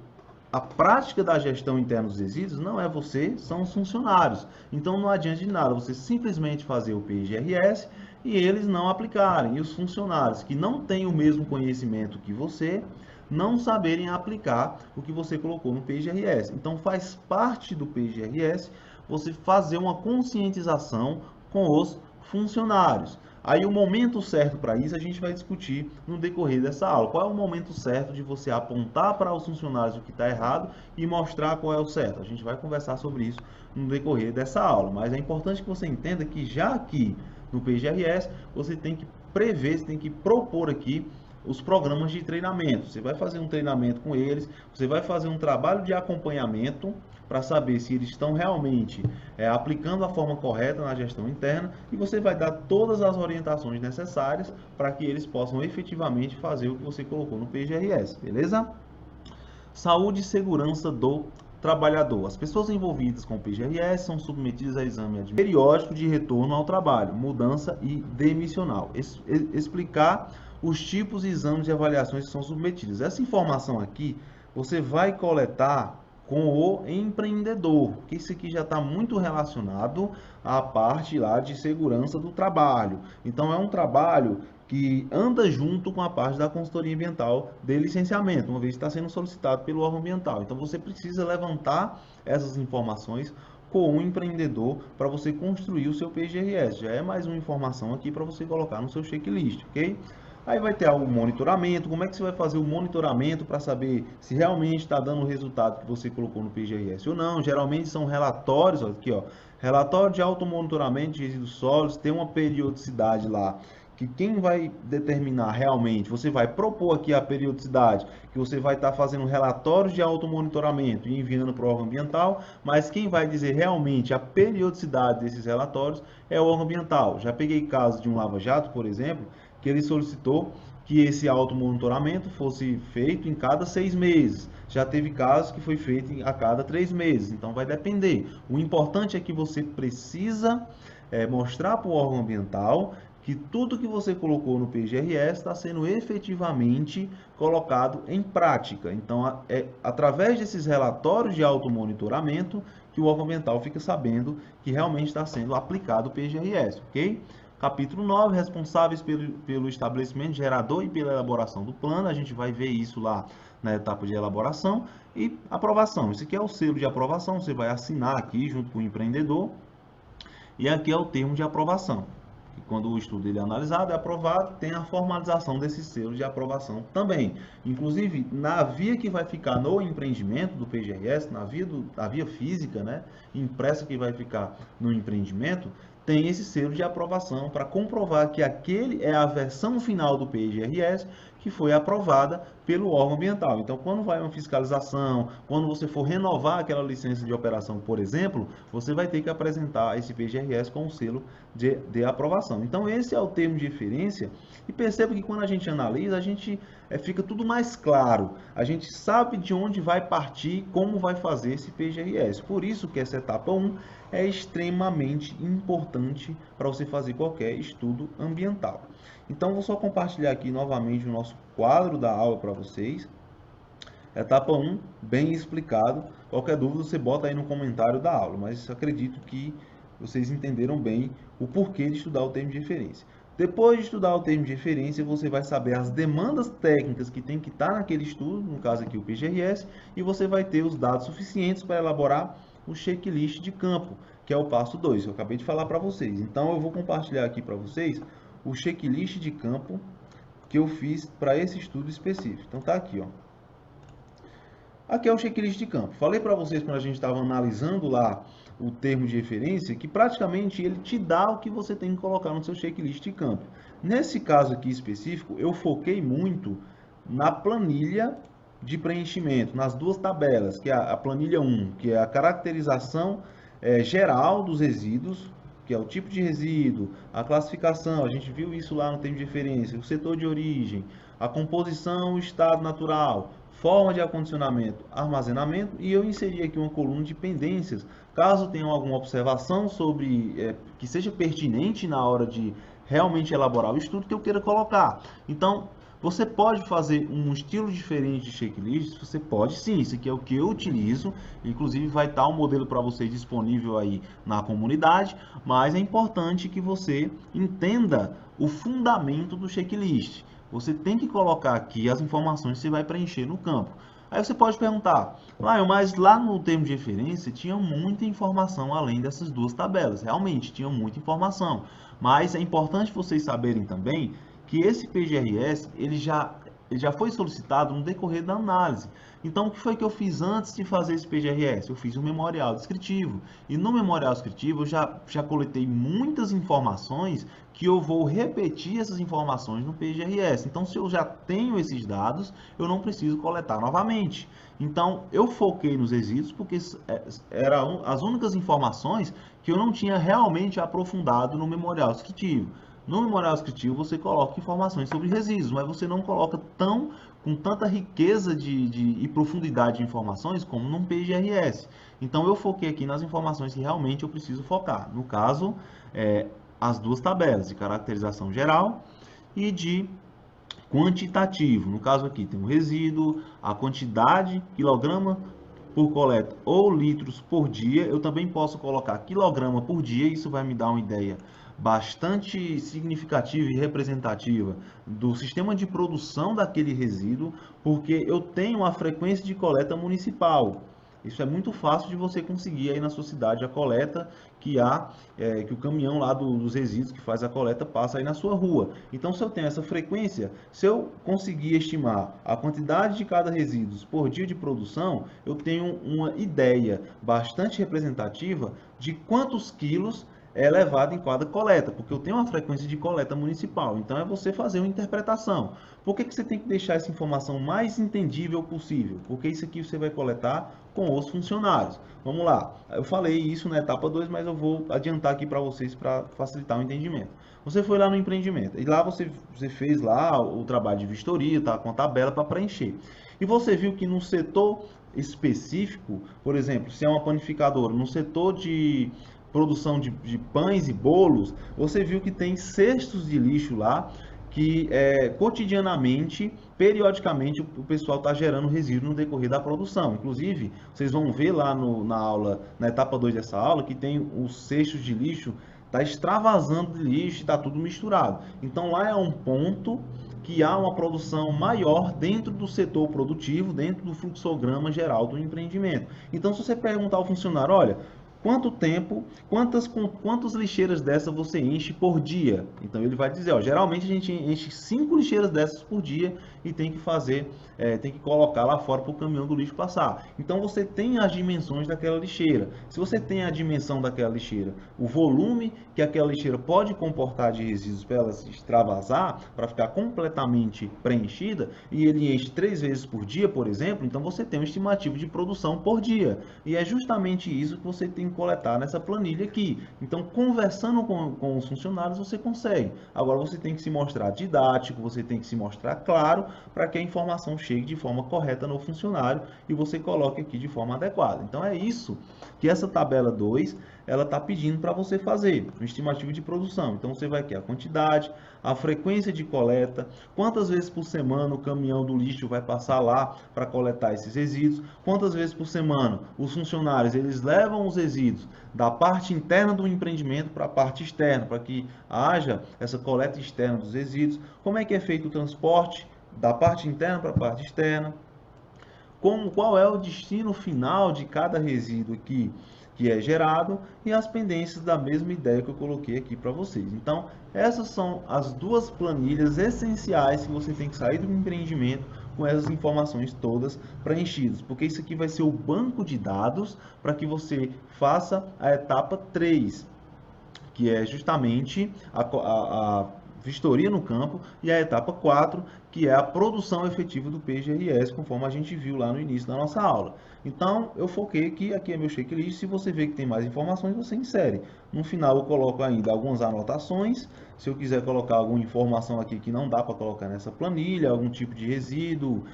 a prática da gestão interna dos resíduos não é você, são os funcionários. Então não adianta de nada você simplesmente fazer o PGRS e eles não aplicarem. E os funcionários que não têm o mesmo conhecimento que você, não saberem aplicar o que você colocou no PGRS. Então faz parte do PGRS você fazer uma conscientização com os funcionários. Aí o momento certo para isso a gente vai discutir no decorrer dessa aula. Qual é o momento certo de você apontar para os funcionários o que está errado e mostrar qual é o certo? A gente vai conversar sobre isso no decorrer dessa aula. Mas é importante que você entenda que já aqui no PGRS você tem que prever, você tem que propor aqui os programas de treinamento. Você vai fazer um treinamento com eles, você vai fazer um trabalho de acompanhamento para saber se eles estão realmente aplicando a forma correta na gestão interna, e você vai dar todas as orientações necessárias para que eles possam efetivamente fazer o que você colocou no PGRS, beleza? Saúde e segurança do trabalhador. As pessoas envolvidas com o PGRS são submetidas a exame periódico de retorno ao trabalho, mudança e demissional. Explicar os tipos de exames e avaliações que são submetidos. Essa informação aqui você vai coletar com o empreendedor, que isso aqui já está muito relacionado à parte lá de segurança do trabalho. Então é um trabalho que anda junto com a parte da consultoria ambiental de licenciamento, uma vez que está sendo solicitado pelo órgão ambiental. Então você precisa levantar essas informações com o empreendedor para você construir o seu PGRS. Já é mais uma informação aqui para você colocar no seu checklist, ok? Aí vai ter o monitoramento. Como é que você vai fazer o monitoramento para saber se realmente está dando o resultado que você colocou no PGRS ou não? Geralmente são relatórios, ó, aqui ó, Relatório de automonitoramento de resíduos sólidos tem uma periodicidade lá, que quem vai determinar realmente, você vai propor aqui a periodicidade, que você vai estar fazendo relatórios de automonitoramento e enviando para o órgão ambiental, mas quem vai dizer realmente a periodicidade desses relatórios é o órgão ambiental. Já peguei casos de um lava-jato, por exemplo, que ele solicitou que esse automonitoramento fosse feito em cada 6 meses. Já teve casos que foi feito a cada 3 meses, então vai depender. O importante é que você precisa mostrar para o órgão ambiental que tudo que você colocou no PGRS está sendo efetivamente colocado em prática. Então, é através desses relatórios de automonitoramento que o órgão ambiental fica sabendo que realmente está sendo aplicado o PGRS, ok? Capítulo 9, responsáveis pelo estabelecimento gerador e pela elaboração do plano. A gente vai ver isso lá na etapa de elaboração e aprovação. Esse aqui é o selo de aprovação, você vai assinar aqui junto com o empreendedor. E aqui é o termo de aprovação. E quando o estudo ele é analisado, é aprovado, tem a formalização desse selo de aprovação também. Inclusive, na via que vai ficar no empreendimento do PGRS, na via física, né, impressa que vai ficar no empreendimento, tem esse selo de aprovação para comprovar que aquele é a versão final do PGRS que foi aprovada pelo órgão ambiental. Então, quando vai uma fiscalização, quando você for renovar aquela licença de operação, por exemplo, você vai ter que apresentar esse PGRS com o selo de aprovação. Então, esse é o termo de referência. E perceba que quando a gente analisa, a gente fica tudo mais claro. A gente sabe de onde vai partir, como vai fazer esse PGRS. Por isso que essa etapa 1 é extremamente importante para você fazer qualquer estudo ambiental. Então, vou só compartilhar aqui novamente o nosso quadro da aula para vocês. Etapa 1, bem explicado. Qualquer dúvida você bota aí no comentário da aula, mas acredito que vocês entenderam bem o porquê de estudar o termo de referência. Depois de estudar o termo de referência, você vai saber as demandas técnicas que tem que estar naquele estudo, no caso aqui o PGRS, e você vai ter os dados suficientes para elaborar o checklist de campo, que é o passo 2, que eu acabei de falar para vocês. Então, eu vou compartilhar aqui para vocês o checklist de campo que eu fiz para esse estudo específico. Então, tá aqui, ó. Aqui é o checklist de campo. Falei para vocês quando a gente estava analisando lá o termo de referência que praticamente ele te dá o que você tem que colocar no seu checklist de campo. Nesse caso aqui específico, eu foquei muito na planilha de preenchimento, nas duas tabelas, que é a planilha 1, que é a caracterização geral dos resíduos, que é o tipo de resíduo, a classificação, a gente viu isso lá no termo de referência, o setor de origem, a composição, o estado natural, forma de acondicionamento, armazenamento, e eu inseri aqui uma coluna de pendências, caso tenham alguma observação sobre que seja pertinente na hora de realmente elaborar o estudo que eu queira colocar. Então, você pode fazer um estilo diferente de checklist? Você pode sim, isso aqui é o que eu utilizo, inclusive vai estar um modelo para vocês disponível aí na comunidade, mas é importante que você entenda o fundamento do checklist. Você tem que colocar aqui as informações que você vai preencher no campo. Aí você pode perguntar, mas lá no termo de referência tinha muita informação além dessas duas tabelas. Realmente, tinha muita informação. Mas é importante vocês saberem também que esse PGRS ele já foi solicitado no decorrer da análise. Então, o que foi que eu fiz antes de fazer esse PGRS? Eu fiz um memorial descritivo. E no memorial descritivo eu já coletei muitas informações que eu vou repetir essas informações no PGRS. Então, se eu já tenho esses dados, eu não preciso coletar novamente. Então, eu foquei nos resíduos porque eram as únicas informações que eu não tinha realmente aprofundado no memorial descritivo. No memorial descritivo você coloca informações sobre resíduos, mas você não coloca com tanta riqueza e profundidade de informações como num PGRS. Então eu foquei aqui nas informações que realmente eu preciso focar. No caso, as duas tabelas de caracterização geral e de quantitativo. No caso aqui tem o resíduo, a quantidade, quilograma por coleta ou litros por dia. Eu também posso colocar quilograma por dia, isso vai me dar uma ideia bastante significativa e representativa do sistema de produção daquele resíduo, porque eu tenho a frequência de coleta municipal. Isso é muito fácil de você conseguir aí na sua cidade a coleta que que o caminhão lá dos resíduos que faz a coleta passa aí na sua rua. Então, se eu tenho essa frequência, se eu conseguir estimar a quantidade de cada resíduo por dia de produção, eu tenho uma ideia bastante representativa de quantos quilos é levado em cada coleta, porque eu tenho uma frequência de coleta municipal. Então é você fazer uma interpretação. Por que você tem que deixar essa informação mais entendível possível? Porque isso aqui você vai coletar com os funcionários. Vamos lá, eu falei isso na etapa 2, mas eu vou adiantar aqui para vocês para facilitar o entendimento. Você foi lá no empreendimento e lá você fez lá o trabalho de vistoria, tá, com a tabela para preencher. E você viu que no setor específico, por exemplo, se é uma panificadora, no setor de produção de pães e bolos, você viu que tem cestos de lixo lá que cotidianamente, periodicamente, o pessoal está gerando resíduo no decorrer da produção. Inclusive, vocês vão ver lá na aula, na etapa 2 dessa aula, que tem os cestos de lixo, está extravasando de lixo e está tudo misturado. Então lá é um ponto que há uma produção maior dentro do setor produtivo, dentro do fluxograma geral do empreendimento. Então, se você perguntar ao funcionário, olha, quanto tempo, quantas lixeiras dessas você enche por dia? Então ele vai dizer, ó, geralmente a gente enche 5 lixeiras dessas por dia e tem que fazer, tem que colocar lá fora para o caminhão do lixo passar. Então você tem as dimensões daquela lixeira. Se você tem a dimensão daquela lixeira, o volume que aquela lixeira pode comportar de resíduos para ela se extravasar, para ficar completamente preenchida, e ele enche 3 vezes por dia, por exemplo, então você tem um estimativo de produção por dia. E é justamente isso que você tem coletar nessa planilha aqui. Então, conversando com os funcionários, você consegue. Agora, você tem que se mostrar didático, você tem que se mostrar claro para que a informação chegue de forma correta no funcionário e você coloque aqui de forma adequada. Então, é isso que essa tabela 2 ela está pedindo para você fazer, um estimativo de produção. Então, você vai ter a quantidade, a frequência de coleta, quantas vezes por semana o caminhão do lixo vai passar lá para coletar esses resíduos, quantas vezes por semana os funcionários eles levam os resíduos da parte interna do empreendimento para a parte externa, para que haja essa coleta externa dos resíduos, como é que é feito o transporte da parte interna para a parte externa, qual é o destino final de cada resíduo aqui que é gerado e as pendências da mesma ideia que eu coloquei aqui para vocês. Então, essas são as duas planilhas essenciais que você tem que sair do empreendimento com essas informações todas preenchidas, porque isso aqui vai ser o banco de dados para que você faça a etapa 3, que é justamente a vistoria no campo, e a etapa 4, que é a produção efetiva do PGRS, conforme a gente viu lá no início da nossa aula. Então, eu foquei aqui é meu checklist. Se você vê que tem mais informações, você insere. No final, eu coloco ainda algumas anotações. Se eu quiser colocar alguma informação aqui que não dá para colocar nessa planilha, algum tipo de resíduo,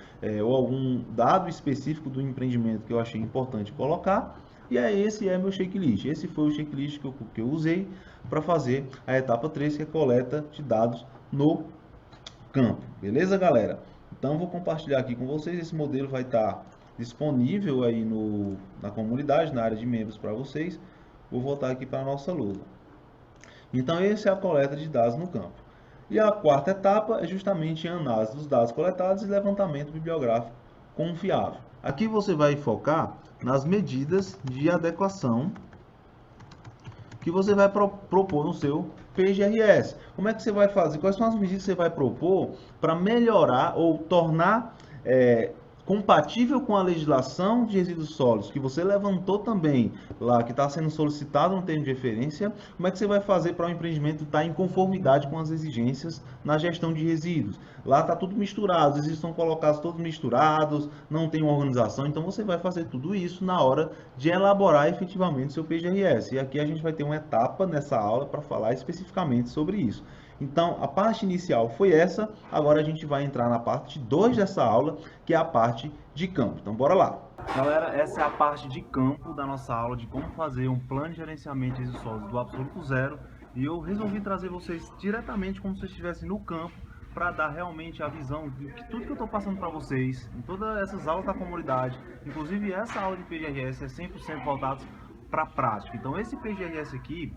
ou algum dado específico do empreendimento que eu achei importante colocar. E esse é meu checklist. Esse foi o checklist que eu usei para fazer a etapa 3, que é a coleta de dados no campo. Beleza, galera? Então, vou compartilhar aqui com vocês. Esse modelo vai estar disponível aí na comunidade, na área de membros para vocês. Vou voltar aqui para a nossa lousa. Então, essa é a coleta de dados no campo. E a quarta etapa é justamente a análise dos dados coletados e levantamento bibliográfico confiável. Aqui você vai focar nas medidas de adequação que você vai propor no seu PGRS. Como é que você vai fazer? Quais são as medidas que você vai propor para melhorar ou tornar compatível com a legislação de resíduos sólidos que você levantou também lá, que está sendo solicitado no termo de referência? Como é que você vai fazer para o empreendimento estar em conformidade com as exigências na gestão de resíduos? Lá está tudo misturado, os resíduos estão colocados todos misturados, não tem uma organização, então você vai fazer tudo isso na hora de elaborar efetivamente o seu PGRS. E aqui a gente vai ter uma etapa nessa aula para falar especificamente sobre isso. Então, a parte inicial foi essa, agora a gente vai entrar na parte 2 dessa aula, que é a parte de campo. Então, bora lá! Galera, essa é a parte de campo da nossa aula, de como fazer um plano de gerenciamento de resíduos sólidos do absoluto zero, e eu resolvi trazer vocês diretamente como se vocês estivessem no campo, para dar realmente a visão de que tudo que eu estou passando para vocês, em todas essas aulas da comunidade, inclusive essa aula de PGRS é 100% voltada para a prática. Então, esse PGRS aqui,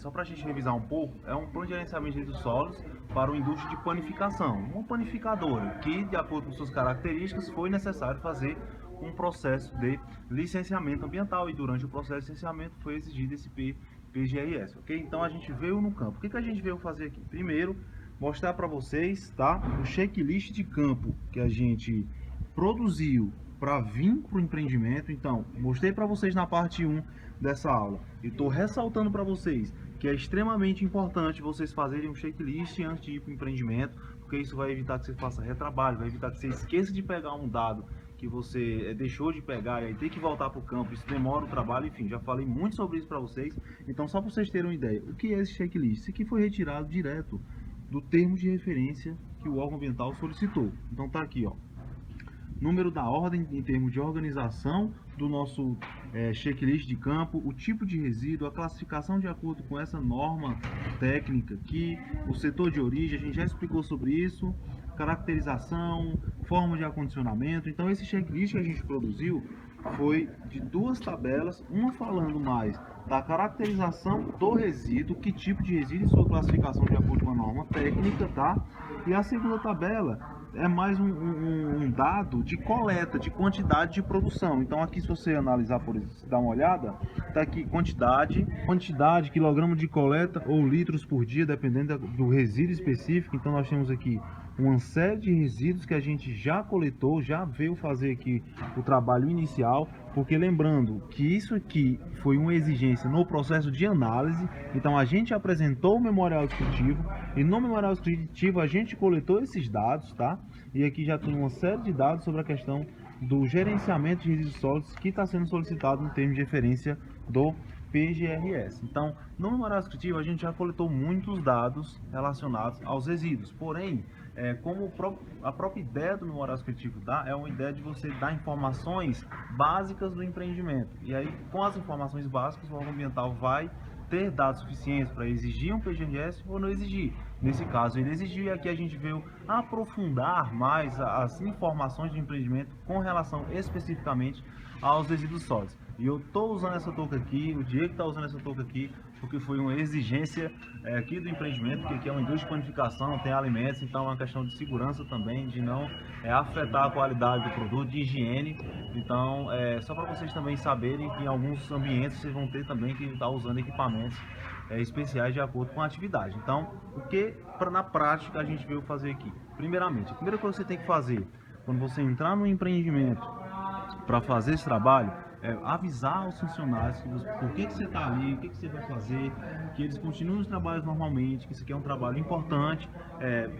só para a gente revisar um pouco, é um plano de gerenciamento de resíduos sólidos para uma indústria de panificação, uma panificadora que, de acordo com suas características, foi necessário fazer um processo de licenciamento ambiental, e durante o processo de licenciamento foi exigido esse PGRS, ok? Então a gente veio no campo. O que a gente veio fazer aqui? Primeiro, mostrar para vocês, tá, o checklist de campo que a gente produziu para vir para o empreendimento. Então, mostrei para vocês na parte 1 dessa aula, e estou ressaltando para vocês que é extremamente importante vocês fazerem um checklist antes de ir para o empreendimento, porque isso vai evitar que você faça retrabalho, vai evitar que você esqueça de pegar um dado que você deixou de pegar e aí tem que voltar para o campo, isso demora o trabalho, enfim, já falei muito sobre isso para vocês. Então, só para vocês terem uma ideia, o que é esse checklist? Isso aqui foi retirado direto do termo de referência que o órgão ambiental solicitou. Então tá aqui, ó, número da ordem em termos de organização do nosso checklist de campo, o tipo de resíduo, a classificação de acordo com essa norma técnica aqui, o setor de origem, a gente já explicou sobre isso, caracterização, forma de acondicionamento. Então esse checklist que a gente produziu foi de 2 tabelas, uma falando mais da caracterização do resíduo, que tipo de resíduo e sua classificação de acordo com a norma técnica, tá? E a segunda tabela é mais um dado de coleta, de quantidade de produção. Então aqui, se você analisar, por exemplo, dar uma olhada, tá aqui quantidade, quilograma de coleta ou litros por dia, dependendo do resíduo específico. Então nós temos aqui uma série de resíduos que a gente já coletou, já veio fazer aqui o trabalho inicial, porque lembrando que isso aqui foi uma exigência no processo de análise. Então a gente apresentou o memorial descritivo, e no memorial descritivo a gente coletou esses dados, tá? E aqui já tem uma série de dados sobre a questão do gerenciamento de resíduos sólidos que está sendo solicitado no termo de referência do PGRS. Então, no memorial descritivo a gente já coletou muitos dados relacionados aos resíduos, porém, como a própria ideia do memorial descritivo dá, é uma ideia de você dar informações básicas do empreendimento. E aí, com as informações básicas, o órgão ambiental vai ter dados suficientes para exigir um PGRS ou não exigir. Nesse caso, ele exigiu, e aqui a gente veio aprofundar mais as informações de empreendimento com relação especificamente aos resíduos sólidos. E eu estou usando essa touca aqui, o Diego está usando essa touca aqui, porque foi uma exigência aqui do empreendimento, porque aqui é uma indústria de panificação, tem alimentos, então é uma questão de segurança também, de não afetar a qualidade do produto, de higiene. Então, só para vocês também saberem que em alguns ambientes vocês vão ter também que estar usando equipamentos especiais de acordo com a atividade. Então, o que na prática a gente veio fazer aqui? Primeiramente, a primeira coisa que você tem que fazer quando você entrar no empreendimento para fazer esse trabalho avisar aos funcionários por que você está ali, o que você vai fazer, que eles continuem os trabalhos normalmente, que isso aqui é um trabalho importante,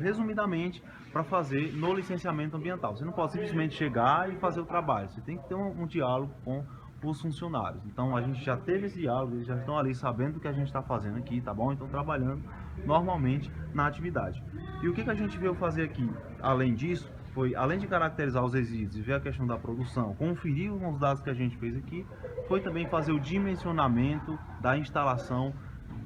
resumidamente, para fazer no licenciamento ambiental. Você não pode simplesmente chegar e fazer o trabalho, você tem que ter um diálogo com os funcionários. Então a gente já teve esse diálogo, eles já estão ali sabendo o que a gente está fazendo aqui, tá bom? Então trabalhando normalmente na atividade. E o que a gente veio fazer aqui, além disso, foi, além de caracterizar os resíduos e ver a questão da produção, conferir os dados que a gente fez aqui, foi também fazer o dimensionamento da instalação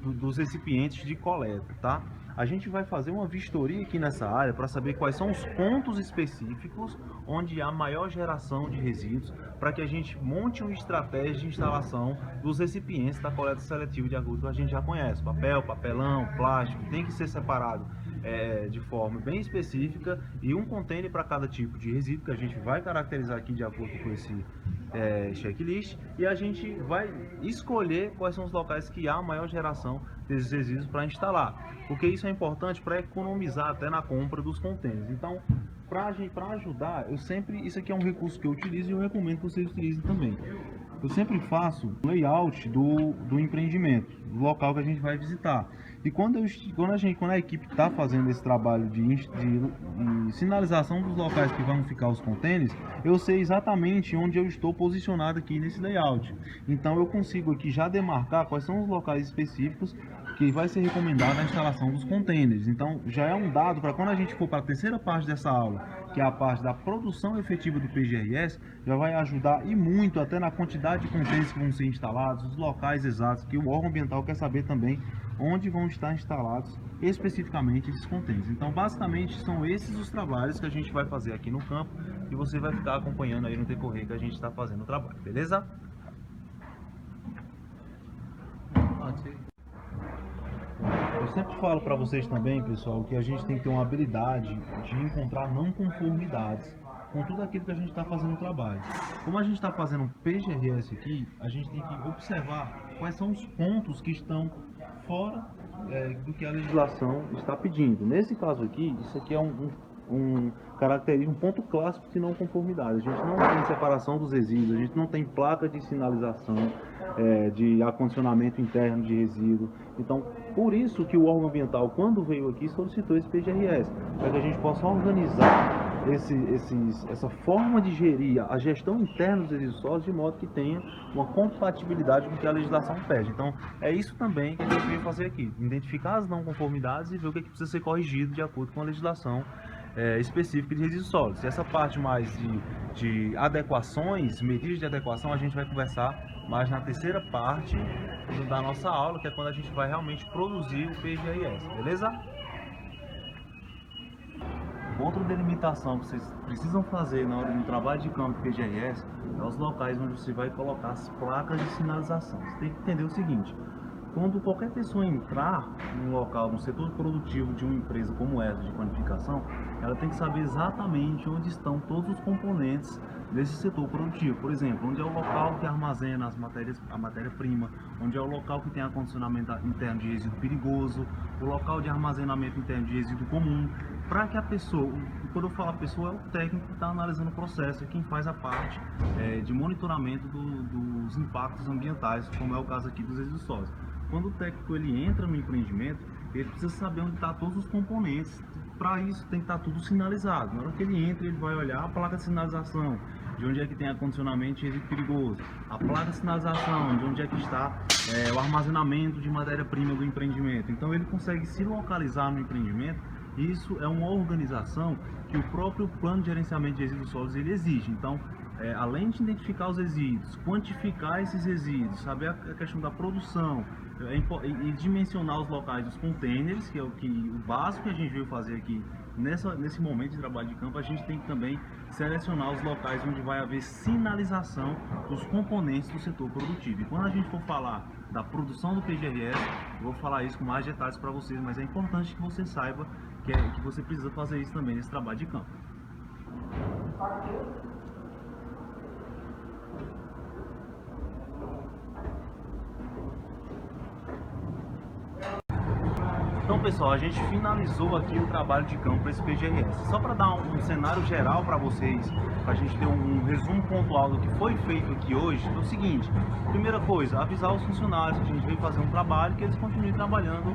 dos recipientes de coleta, tá? A gente vai fazer uma vistoria aqui nessa área para saber quais são os pontos específicos onde há maior geração de resíduos, para que a gente monte uma estratégia de instalação dos recipientes da coleta seletiva de acordo com a gente já conhece, papel, papelão, plástico, tem que ser separado de forma bem específica, e um container para cada tipo de resíduo que a gente vai caracterizar aqui de acordo com esse checklist, e a gente vai escolher quais são os locais que há maior geração desses resíduos para instalar, porque isso é importante para economizar até na compra dos containers. Então, para ajudar, isso aqui é um recurso que eu utilizo e eu recomendo que vocês utilizem também. Eu sempre faço um layout do empreendimento, do local que a gente vai visitar. E quando a equipe está fazendo esse trabalho de sinalização dos locais que vão ficar os contêineres, eu sei exatamente onde eu estou posicionado aqui nesse layout. Então eu consigo aqui já demarcar quais são os locais específicos que vai ser recomendado a instalação dos contêineres. Então já é um dado para quando a gente for para a terceira parte dessa aula, que é a parte da produção efetiva do PGRS, já vai ajudar e muito até na quantidade de contêineres que vão ser instalados, os locais exatos, que o órgão ambiental quer saber também onde vão estar instalados especificamente esses contêineres. Então basicamente são esses os trabalhos que a gente vai fazer aqui no campo, e você vai ficar acompanhando aí no decorrer que a gente está fazendo o trabalho, beleza? Eu sempre falo para vocês também, pessoal, que a gente tem que ter uma habilidade de encontrar não conformidades com tudo aquilo que a gente está fazendo no trabalho. Como a gente está fazendo um PGRS aqui, a gente tem que observar quais são os pontos que estão fora do que a legislação está pedindo. Nesse caso aqui, isso aqui é um ponto clássico de não conformidade. A gente não tem separação dos resíduos, a gente não tem placa de sinalização de acondicionamento interno de resíduo. Então, por isso que o órgão ambiental, quando veio aqui, solicitou esse PGRS, para que a gente possa organizar essa forma de gerir a gestão interna dos resíduos sólidos de modo que tenha uma compatibilidade com o que a legislação pede. Então, é isso também que a gente veio fazer aqui, identificar as não conformidades e ver o que precisa ser corrigido de acordo com a legislação específica de resíduos sólidos. E essa parte mais de adequações, medidas de adequação, a gente vai conversar mais na terceira parte da nossa aula, que é quando a gente vai realmente produzir o PGRS, beleza? Outra delimitação que vocês precisam fazer na hora do trabalho de campo do PGRS é os locais onde você vai colocar as placas de sinalização. Você tem que entender o seguinte: quando qualquer pessoa entrar num local, no setor produtivo de uma empresa como essa de quantificação, ela tem que saber exatamente onde estão todos os componentes desse setor produtivo. Por exemplo, onde é o local que armazena a matéria-prima, onde é o local que tem acondicionamento interno de resíduo perigoso, o local de armazenamento interno de resíduo comum, para que a pessoa, quando eu falo a pessoa, é o técnico que está analisando o processo, é quem faz a parte de monitoramento dos impactos ambientais, como é o caso aqui dos resíduos sólidos. Quando o técnico ele entra no empreendimento, ele precisa saber onde estão todos os componentes. Para isso tem que estar tudo sinalizado. Na hora que ele entra, ele vai olhar a placa de sinalização, de onde é que tem acondicionamento de resíduo perigoso, a placa de sinalização, de onde é que está o armazenamento de matéria-prima do empreendimento. Então ele consegue se localizar no empreendimento. Isso é uma organização que o próprio plano de gerenciamento de resíduos sólidos ele exige. Então, além de identificar os resíduos, quantificar esses resíduos, saber a questão da produção e dimensionar os locais dos containers, que é o básico que a gente veio fazer aqui nesse momento de trabalho de campo, a gente tem que também selecionar os locais onde vai haver sinalização dos componentes do setor produtivo. E quando a gente for falar da produção do PGRS, eu vou falar isso com mais detalhes para vocês, mas é importante que você saiba que você precisa fazer isso também nesse trabalho de campo. Então, pessoal, a gente finalizou aqui o trabalho de campo para esse PGRS. Só para dar um cenário geral para vocês, para a gente ter um resumo pontual do que foi feito aqui hoje, é o seguinte: primeira coisa, avisar os funcionários que a gente veio fazer um trabalho, que eles continuem trabalhando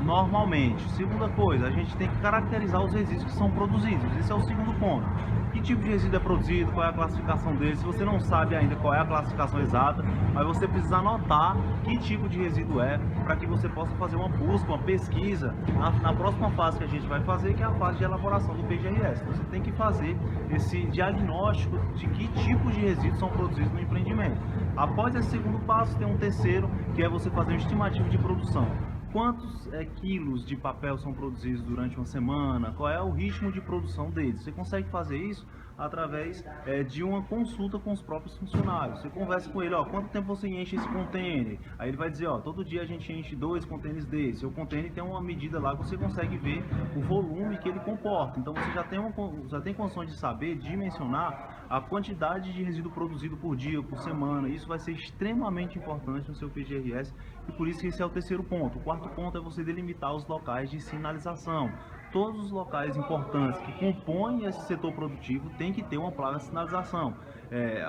normalmente. Segunda coisa, a gente tem que caracterizar os resíduos que são produzidos. Esse é o segundo ponto. Que tipo de resíduo é produzido, qual é a classificação dele. Se você não sabe ainda qual é a classificação exata, mas você precisa anotar que tipo de resíduo é, para que você possa fazer uma busca, uma pesquisa na próxima fase que a gente vai fazer, que é a fase de elaboração do PGRS. Você tem que fazer esse diagnóstico de que tipo de resíduos são produzidos no empreendimento. Após esse segundo passo, tem um terceiro, que é você fazer um estimativo de produção. Quantos quilos de papel são produzidos durante uma semana? Qual é o ritmo de produção deles? Você consegue fazer isso através de uma consulta com os próprios funcionários. Você conversa com ele, quanto tempo você enche esse container? Aí ele vai dizer, todo dia a gente enche 2 containers desse. O container tem uma medida lá que você consegue ver o volume que ele comporta. Então você já tem condições de saber, dimensionar a quantidade de resíduo produzido por dia, por semana. Isso vai ser extremamente importante no seu PGRS e por isso que esse é o terceiro ponto. O quarto ponto é você delimitar os locais de sinalização. Todos os locais importantes que compõem esse setor produtivo tem que ter uma placa de sinalização.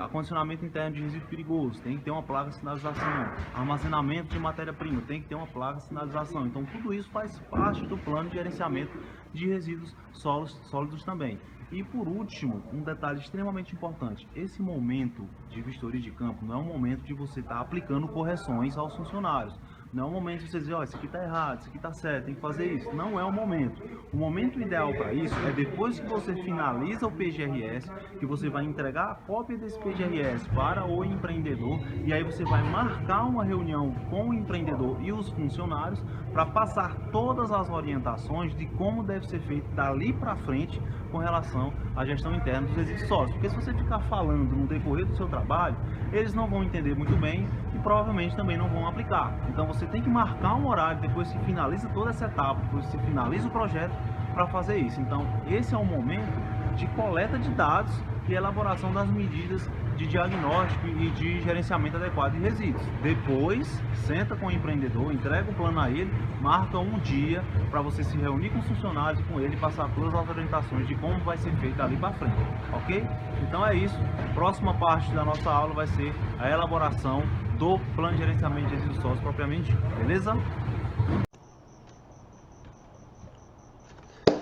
Acondicionamento interno de resíduo perigoso, tem que ter uma placa de sinalização. Armazenamento de matéria-prima, tem que ter uma placa de sinalização. Então tudo isso faz parte do plano de gerenciamento de resíduos sólidos também. E por último, um detalhe extremamente importante: esse momento de vistoria de campo não é um momento de você estar aplicando correções aos funcionários. Não é o momento de você dizer, isso aqui está errado, isso aqui está certo, tem que fazer isso. Não é o momento. O momento ideal para isso é depois que você finaliza o PGRS, que você vai entregar a cópia desse PGRS para o empreendedor, e aí você vai marcar uma reunião com o empreendedor e os funcionários para passar todas as orientações de como deve ser feito dali para frente com relação à gestão interna dos resíduos sólidos. Porque se você ficar falando no decorrer do seu trabalho, eles não vão entender muito bem e provavelmente também não vão aplicar. Então você tem que marcar um horário depois que finaliza toda essa etapa, depois que se finaliza o projeto, para fazer isso. Então esse é o momento de coleta de dados e elaboração das medidas de diagnóstico e de gerenciamento adequado de resíduos. Depois, senta com o empreendedor, entrega o plano a ele, marca um dia para você se reunir com os funcionários e com ele passar todas as orientações de como vai ser feito ali para frente, ok? Então é isso. Próxima parte da nossa aula vai ser a elaboração do plano de gerenciamento de resíduos sólidos propriamente dito, beleza?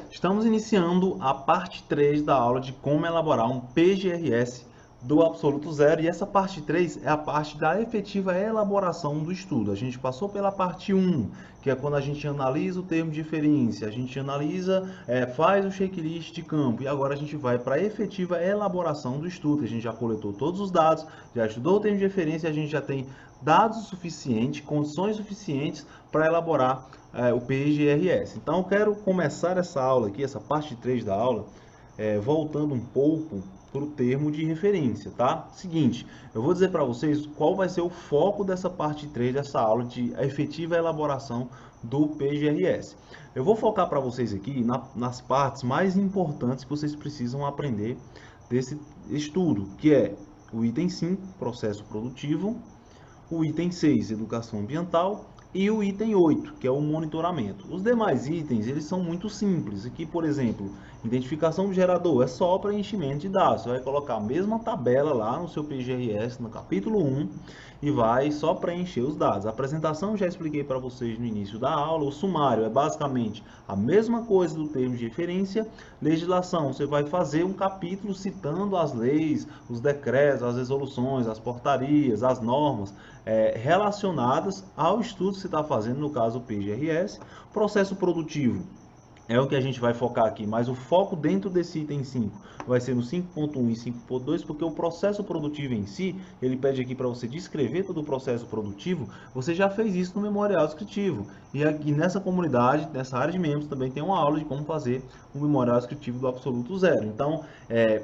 Estamos iniciando a parte 3 da aula de como elaborar um PGRS do absoluto zero, e essa parte 3 é a parte da efetiva elaboração do estudo. A gente passou pela parte 1, que é quando a gente analisa o termo de referência, a gente analisa, faz o checklist de campo, e agora a gente vai para a efetiva elaboração do estudo. A gente já coletou todos os dados, já estudou o termo de referência, a gente já tem dados suficientes, condições suficientes para elaborar o PGRS. Então eu quero começar essa aula aqui, essa parte 3 da aula, voltando um pouco para o termo de referência, tá? Seguinte, eu vou dizer para vocês qual vai ser o foco dessa parte 3 dessa aula de efetiva elaboração do PGRS. Eu vou focar para vocês aqui nas partes mais importantes que vocês precisam aprender desse estudo, que é o item 5, processo produtivo, o item 6, educação ambiental, e o item 8, que é o monitoramento. Os demais itens, eles são muito simples. Aqui, por exemplo, identificação do gerador, é só preenchimento de dados. Você vai colocar a mesma tabela lá no seu PGRS, no capítulo 1, e vai só preencher os dados. A apresentação eu já expliquei para vocês no início da aula. O sumário é basicamente a mesma coisa do termo de referência. Legislação, você vai fazer um capítulo citando as leis, os decretos, as resoluções, as portarias, as normas relacionadas ao estudo que você está fazendo, no caso o PGRS. Processo produtivo é o que a gente vai focar aqui, mas o foco dentro desse item 5 vai ser no 5.1 e 5.2, porque o processo produtivo em si, ele pede aqui para você descrever todo o processo produtivo. Você já fez isso no memorial descritivo, e aqui nessa comunidade, nessa área de membros, também tem uma aula de como fazer um memorial descritivo do absoluto zero. Então,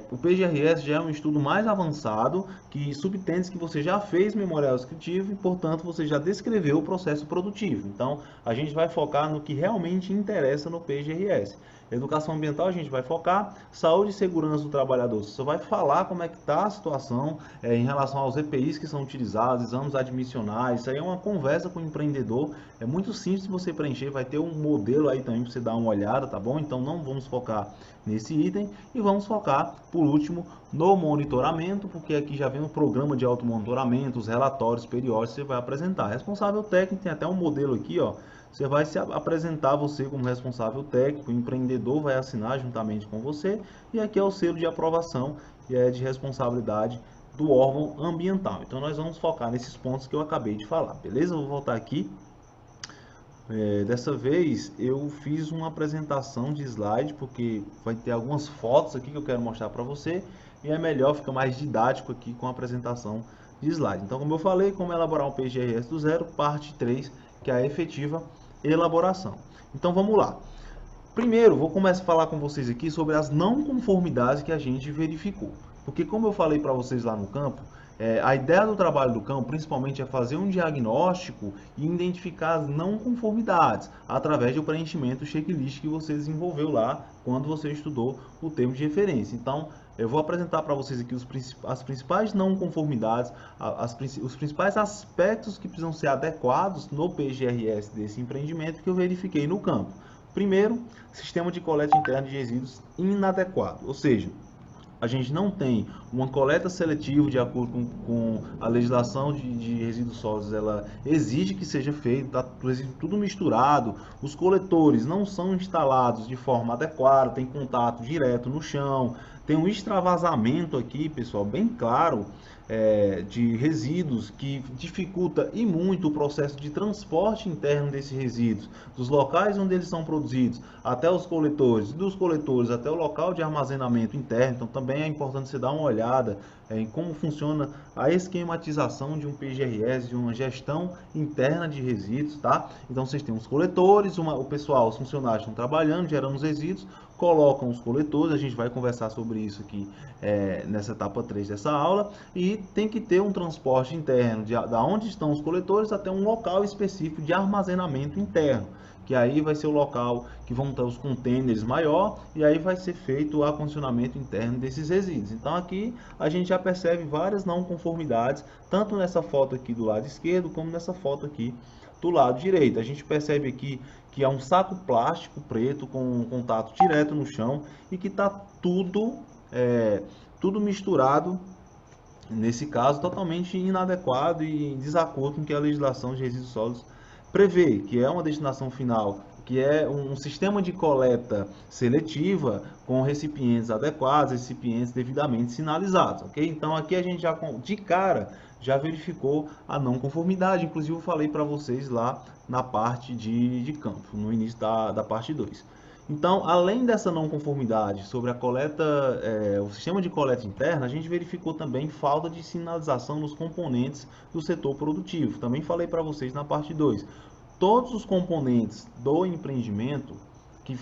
o PGRS já é um estudo mais avançado, que subtende que você já fez memorial descritivo e, portanto, você já descreveu o processo produtivo. Então, a gente vai focar no que realmente interessa no PGRS. Educação ambiental a gente vai focar, saúde e segurança do trabalhador. Você vai falar como é que está a situação em relação aos EPIs que são utilizados, exames admissionais. Isso aí é uma conversa com o empreendedor. É muito simples de você preencher, vai ter um modelo aí também para você dar uma olhada, tá bom? Então não vamos focar nesse item e vamos focar, por último, no monitoramento, porque aqui já vem um programa de automonitoramento, os relatórios periódicos que você vai apresentar. Responsável técnico, tem até um modelo aqui, ó. Você vai se apresentar você como responsável técnico, o empreendedor vai assinar juntamente com você, e aqui é o selo de aprovação e é de responsabilidade do órgão ambiental. Então nós vamos focar nesses pontos que eu acabei de falar, beleza? Eu vou voltar aqui. Dessa vez eu fiz uma apresentação de slide, porque vai ter algumas fotos aqui que eu quero mostrar para você, e é melhor, fica mais didático aqui com a apresentação de slide. Então, como eu falei, como elaborar um PGRS do zero, parte 3, que é a efetiva elaboração. Então vamos lá. Primeiro, vou começar a falar com vocês aqui sobre as não conformidades que a gente verificou. Porque como eu falei para vocês lá no campo, a ideia do trabalho do campo, principalmente, é fazer um diagnóstico e identificar as não conformidades através do preenchimento do checklist que você desenvolveu lá quando você estudou o termo de referência. Então, eu vou apresentar para vocês aqui as principais não conformidades, os principais aspectos que precisam ser adequados no PGRS desse empreendimento que eu verifiquei no campo. Primeiro, sistema de coleta interna de resíduos inadequado, ou seja, a gente não tem uma coleta seletiva de acordo com a legislação de resíduos sólidos, ela exige que seja feito, tá tudo misturado, os coletores não são instalados de forma adequada, tem contato direto no chão, tem um extravasamento aqui, pessoal, bem claro, de resíduos que dificulta e muito o processo de transporte interno desses resíduos, dos locais onde eles são produzidos até os coletores, dos coletores até o local de armazenamento interno. Então também é importante você dar uma olhada em como funciona a esquematização de um PGRS, de uma gestão interna de resíduos, tá? Então vocês têm os coletores, o pessoal, os funcionários estão trabalhando, gerando os resíduos, colocam os coletores, a gente vai conversar sobre isso aqui nessa etapa 3 dessa aula, e tem que ter um transporte interno da onde estão os coletores até um local específico de armazenamento interno, que aí vai ser o local que vão ter os containers maior, e aí vai ser feito o acondicionamento interno desses resíduos. Então aqui a gente já percebe várias não conformidades, tanto nessa foto aqui do lado esquerdo, como nessa foto aqui do lado direito. A gente percebe aqui que é um saco plástico preto com contato direto no chão e que está tudo misturado, nesse caso totalmente inadequado e em desacordo com o que a legislação de resíduos sólidos prevê, que é uma destinação final, que é um sistema de coleta seletiva com recipientes adequados, recipientes devidamente sinalizados, ok? Então aqui a gente já de cara já verificou a não conformidade, inclusive eu falei para vocês lá na parte de campo, no início da parte 2. Então, além dessa não conformidade sobre a coleta, o sistema de coleta interna, a gente verificou também falta de sinalização nos componentes do setor produtivo. Também falei para vocês na parte 2. Todos os componentes do empreendimento que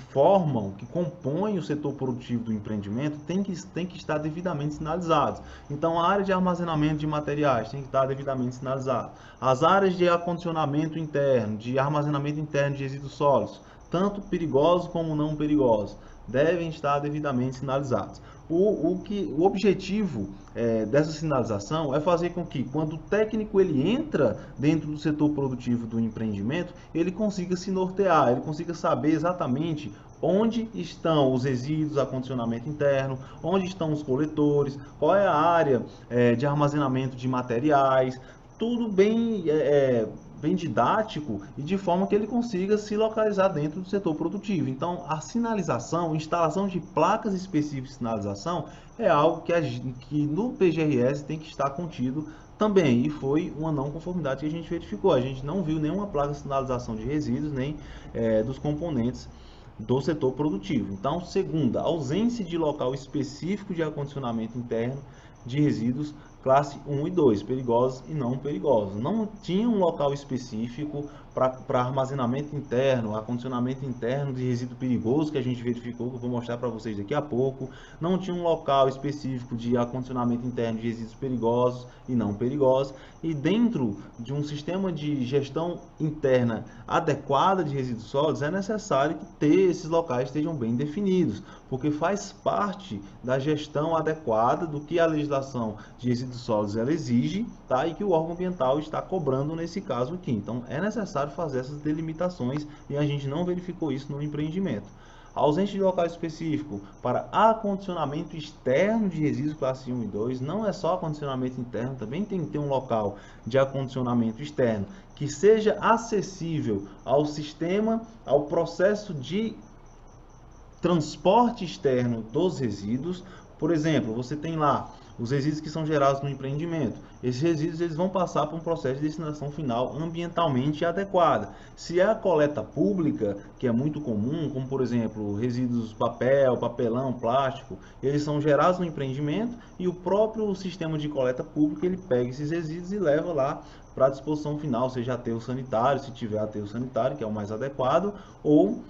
compõem o setor produtivo do empreendimento tem que estar devidamente sinalizados. Então, a área de armazenamento de materiais tem que estar devidamente sinalizada. As áreas de acondicionamento interno, de armazenamento interno de resíduos sólidos, tanto perigosos como não perigosos, devem estar devidamente sinalizados. O objetivo dessa sinalização é fazer com que, quando o técnico ele entra dentro do setor produtivo do empreendimento, ele consiga se nortear, ele consiga saber exatamente onde estão os resíduos, acondicionamento interno, onde estão os coletores, qual é a área de armazenamento de materiais, tudo bem didático e de forma que ele consiga se localizar dentro do setor produtivo. Então, a sinalização, instalação de placas específicas de sinalização é algo que no PGRS tem que estar contido também, e foi uma não conformidade que a gente verificou. A gente não viu nenhuma placa de sinalização de resíduos, nem dos componentes do setor produtivo. Então, segunda, ausência de local específico de acondicionamento interno de resíduos classe 1 e 2, perigosos e não perigosos. Não tinha um local específico para armazenamento interno, acondicionamento interno de resíduo perigoso, que a gente verificou, que eu vou mostrar para vocês daqui a pouco. Não tinha um local específico de acondicionamento interno de resíduos perigosos e não perigosos. E dentro de um sistema de gestão interna adequada de resíduos sólidos, é necessário que esses locais estejam bem definidos, porque faz parte da gestão adequada do que a legislação de resíduos sólidos ela exige, tá? E que o órgão ambiental está cobrando nesse caso aqui. Então é necessário fazer essas delimitações e a gente não verificou isso no empreendimento. A ausência de local específico para acondicionamento externo de resíduos classe 1 e 2, não é só acondicionamento interno, também tem que ter um local de acondicionamento externo que seja acessível ao sistema, ao processo de transporte externo dos resíduos. Por exemplo, você tem lá os resíduos que são gerados no empreendimento. Esses resíduos eles vão passar por um processo de destinação final ambientalmente adequada. Se é a coleta pública, que é muito comum, como por exemplo resíduos papel, papelão, plástico, eles são gerados no empreendimento e o próprio sistema de coleta pública ele pega esses resíduos e leva lá para a disposição final, seja aterro sanitário, se tiver aterro sanitário, que é o mais adequado, ou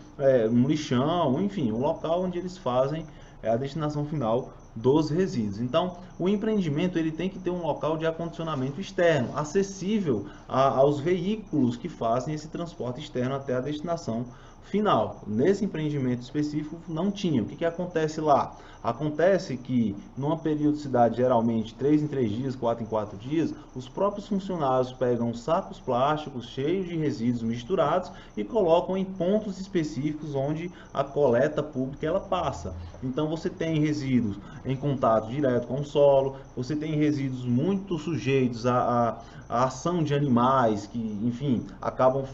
um lixão, enfim, um local onde eles fazem a destinação final dos resíduos. Então, o empreendimento ele tem que ter um local de acondicionamento externo, acessível aos veículos que fazem esse transporte externo até a destinação final. Nesse empreendimento específico não tinha. O que acontece lá? Acontece que numa periodicidade geralmente 3 em 3 dias, 4 em 4 dias, os próprios funcionários pegam sacos plásticos cheios de resíduos misturados e colocam em pontos específicos onde a coleta pública ela passa. Então você tem resíduos em contato direto com o solo, você tem resíduos muito sujeitos à ação de animais que, enfim, acabam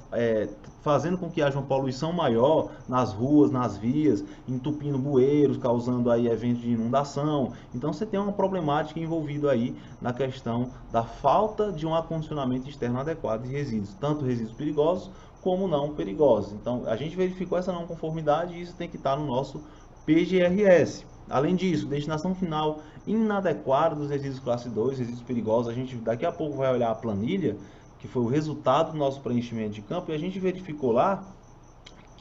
fazendo com que haja uma poluição maior nas ruas, nas vias, entupindo bueiros, causando aí eventos de inundação. Então você tem uma problemática envolvida aí na questão da falta de um acondicionamento externo adequado de resíduos, tanto resíduos perigosos como não perigosos. Então a gente verificou essa não conformidade e isso tem que estar no nosso PGRS. Além disso, destinação final inadequada dos resíduos classe 2, resíduos perigosos. A gente daqui a pouco vai olhar a planilha, que foi o resultado do nosso preenchimento de campo, e a gente verificou lá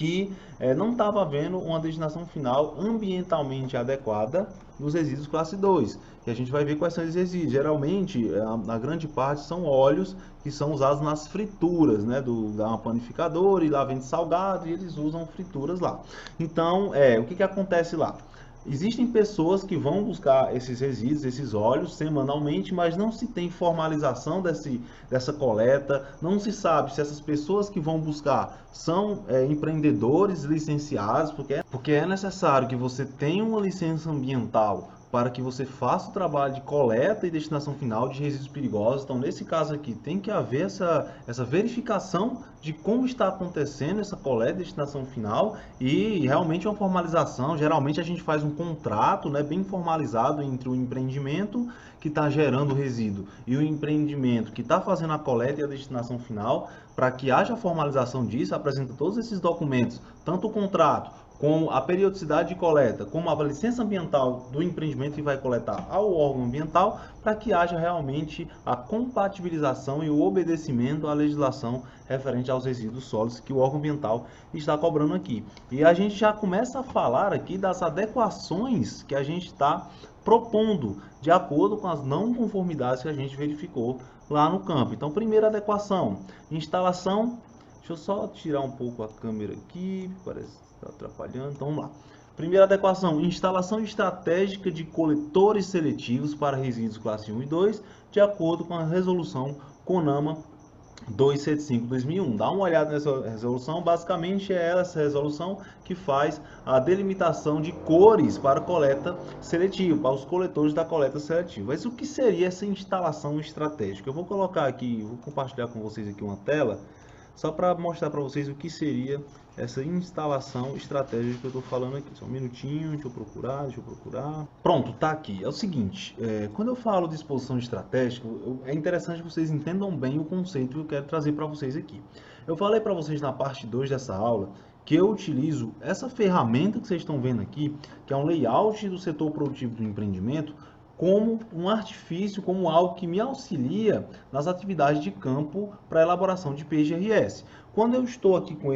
que não estava havendo uma destinação final ambientalmente adequada dos resíduos classe 2. E a gente vai ver quais são esses resíduos. Geralmente, a grande parte são óleos que são usados nas frituras, né, da panificadora, e lá vende salgado e eles usam frituras lá. Então, o que acontece lá? Existem pessoas que vão buscar esses resíduos, esses óleos, semanalmente, mas não se tem formalização dessa coleta, não se sabe se essas pessoas que vão buscar são empreendedores licenciados, porque é necessário que você tenha uma licença ambiental para que você faça o trabalho de coleta e destinação final de resíduos perigosos. Então, nesse caso aqui, tem que haver essa verificação de como está acontecendo essa coleta e destinação final e realmente uma formalização. Geralmente a gente faz um contrato, né, bem formalizado entre o empreendimento que está gerando o resíduo e o empreendimento que está fazendo a coleta e a destinação final, para que haja formalização disso, apresenta todos esses documentos, tanto o contrato, com a periodicidade de coleta, como a licença ambiental do empreendimento que vai coletar ao órgão ambiental, para que haja realmente a compatibilização e o obedecimento à legislação referente aos resíduos sólidos que o órgão ambiental está cobrando aqui. E a gente já começa a falar aqui das adequações que a gente está propondo, de acordo com as não conformidades que a gente verificou lá no campo. Então, primeira adequação, instalação. Deixa eu só tirar um pouco a câmera aqui, parece que está atrapalhando. Então vamos lá. Primeira adequação, instalação estratégica de coletores seletivos para resíduos classe 1 e 2, de acordo com a resolução CONAMA 275/2001. Dá uma olhada nessa resolução. Basicamente é essa resolução que faz a delimitação de cores para coleta seletiva, para os coletores da coleta seletiva. Mas o que seria essa instalação estratégica? Eu vou colocar aqui, vou compartilhar com vocês aqui uma tela, só para mostrar para vocês o que seria essa instalação estratégica que eu estou falando aqui. Só um minutinho, deixa eu procurar. Pronto, tá aqui. É o seguinte, quando eu falo de exposição estratégica, é interessante que vocês entendam bem o conceito que eu quero trazer para vocês aqui. Eu falei para vocês na parte 2 dessa aula que eu utilizo essa ferramenta que vocês estão vendo aqui, que é um layout do setor produtivo do empreendimento, como um artifício, como algo que me auxilia nas atividades de campo para elaboração de PGRS. Quando eu estou aqui com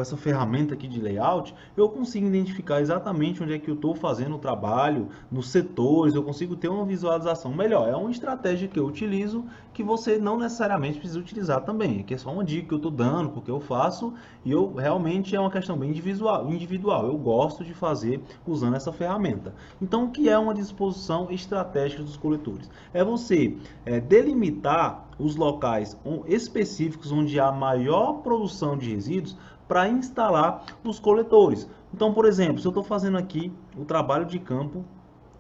essa ferramenta aqui de layout, eu consigo identificar exatamente onde é que eu estou fazendo o trabalho, nos setores, eu consigo ter uma visualização melhor. É uma estratégia que eu utilizo, que você não necessariamente precisa utilizar também. Aqui é só uma dica que eu estou dando, porque eu faço, e eu realmente é uma questão bem individual. Eu gosto de fazer usando essa ferramenta. Então, o que é uma disposição estratégica dos coletores? É você delimitar os locais específicos onde há maior produção de resíduos para instalar os coletores. Então, por exemplo, se eu estou fazendo aqui o trabalho de campo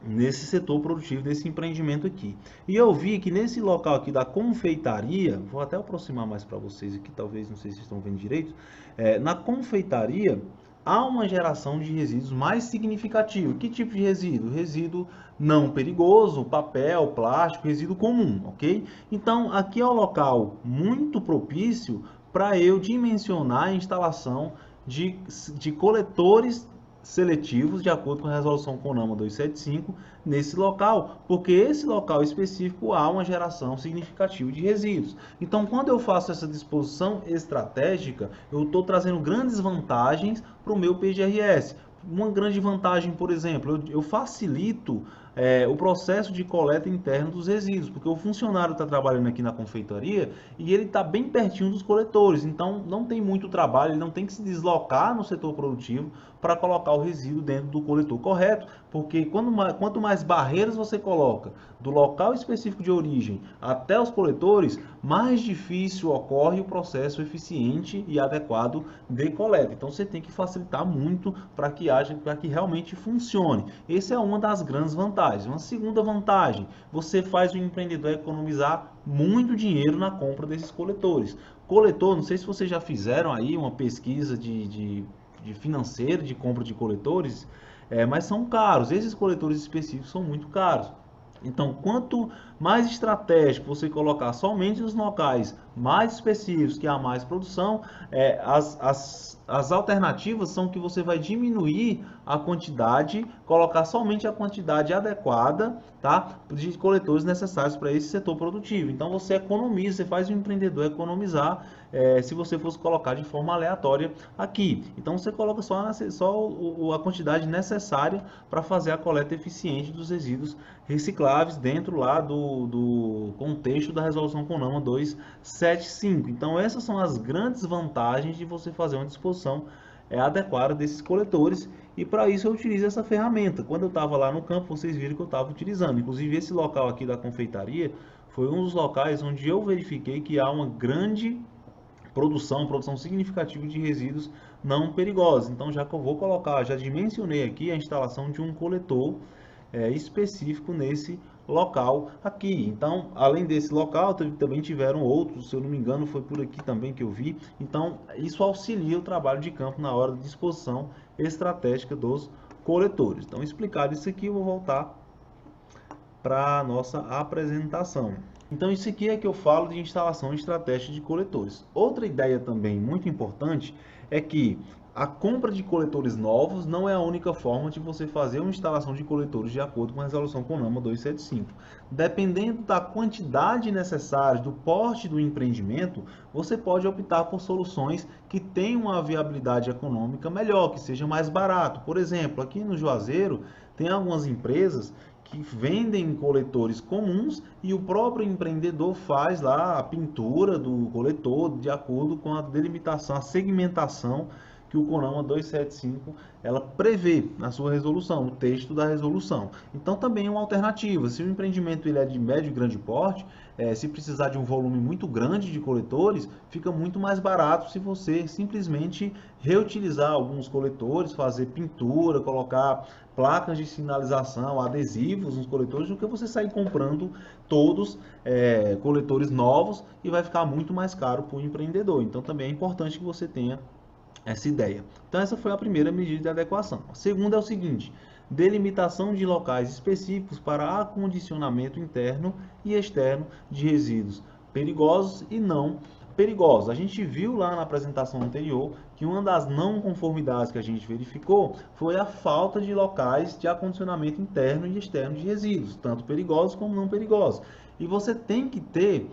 nesse setor produtivo, desse empreendimento aqui, e eu vi que nesse local aqui da confeitaria, vou até aproximar mais para vocês aqui, talvez, não sei se vocês estão vendo direito, na confeitaria há uma geração de resíduos mais significativa. Que tipo de resíduo? Resíduo não perigoso, papel, plástico, resíduo comum, ok? Então, aqui é um local muito propício para eu dimensionar a instalação de coletores seletivos, de acordo com a resolução CONAMA 275, nesse local, porque esse local específico há uma geração significativa de resíduos. Então, quando eu faço essa disposição estratégica, eu estou trazendo grandes vantagens para o meu PGRS. Uma grande vantagem, por exemplo, eu facilito o processo de coleta interno dos resíduos, porque o funcionário está trabalhando aqui na confeitaria e ele está bem pertinho dos coletores, então não tem muito trabalho, ele não tem que se deslocar no setor produtivo para colocar o resíduo dentro do coletor correto, porque quanto mais barreiras você coloca do local específico de origem até os coletores, mais difícil ocorre o processo eficiente e adequado de coleta. Então você tem que facilitar muito para que realmente funcione. Essa é uma das grandes vantagens. Uma segunda vantagem, você faz o empreendedor economizar muito dinheiro na compra desses coletores. Coletor, não sei se vocês já fizeram aí uma pesquisa de financeira de compra de coletores, mas são caros. Esses coletores específicos são muito caros. Então, quanto mais estratégico você colocar somente nos locais mais específicos, que há mais produção, as alternativas são que você vai diminuir a quantidade, colocar somente a quantidade adequada, tá, de coletores necessários para esse setor produtivo. Então você economiza, você faz o empreendedor economizar se você fosse colocar de forma aleatória aqui. Então você coloca só a quantidade necessária para fazer a coleta eficiente dos resíduos recicláveis dentro lá do contexto da resolução CONAMA 275. Então essas são as grandes vantagens de você fazer uma disposição adequada desses coletores, e para isso eu utilizo essa ferramenta. Quando eu estava lá no campo, vocês viram que eu estava utilizando. Inclusive esse local aqui da confeitaria foi um dos locais onde eu verifiquei que há uma grande produção significativa de resíduos não perigosos. Então já que eu vou colocar, já dimensionei aqui a instalação de um coletor específico nesse local aqui. Então, além desse local, também tiveram outros, se eu não me engano, foi por aqui também que eu vi. Então, isso auxilia o trabalho de campo na hora de disposição estratégica dos coletores. Então, explicado isso aqui, eu vou voltar para a nossa apresentação. Então, isso aqui é que eu falo de instalação estratégica de coletores. Outra ideia também muito importante é que a compra de coletores novos não é a única forma de você fazer uma instalação de coletores de acordo com a resolução CONAMA 275. Dependendo da quantidade necessária, do porte do empreendimento, você pode optar por soluções que tenham uma viabilidade econômica melhor, que seja mais barato. Por exemplo, aqui no Juazeiro tem algumas empresas que vendem coletores comuns e o próprio empreendedor faz lá a pintura do coletor de acordo com a delimitação, a segmentação que o CONAMA 275 ela prevê na sua resolução, no texto da resolução. Então também é uma alternativa. Se o empreendimento ele é de médio e grande porte, se precisar de um volume muito grande de coletores, fica muito mais barato se você simplesmente reutilizar alguns coletores, fazer pintura, colocar placas de sinalização, adesivos nos coletores, do que você sair comprando todos coletores novos, e vai ficar muito mais caro para o empreendedor. Então também é importante que você tenha essa ideia. Então essa foi a primeira medida de adequação. A segunda é o seguinte: delimitação de locais específicos para acondicionamento interno e externo de resíduos perigosos e não perigosos. A gente viu lá na apresentação anterior que uma das não conformidades que a gente verificou foi a falta de locais de acondicionamento interno e externo de resíduos, tanto perigosos como não perigosos. E você tem que ter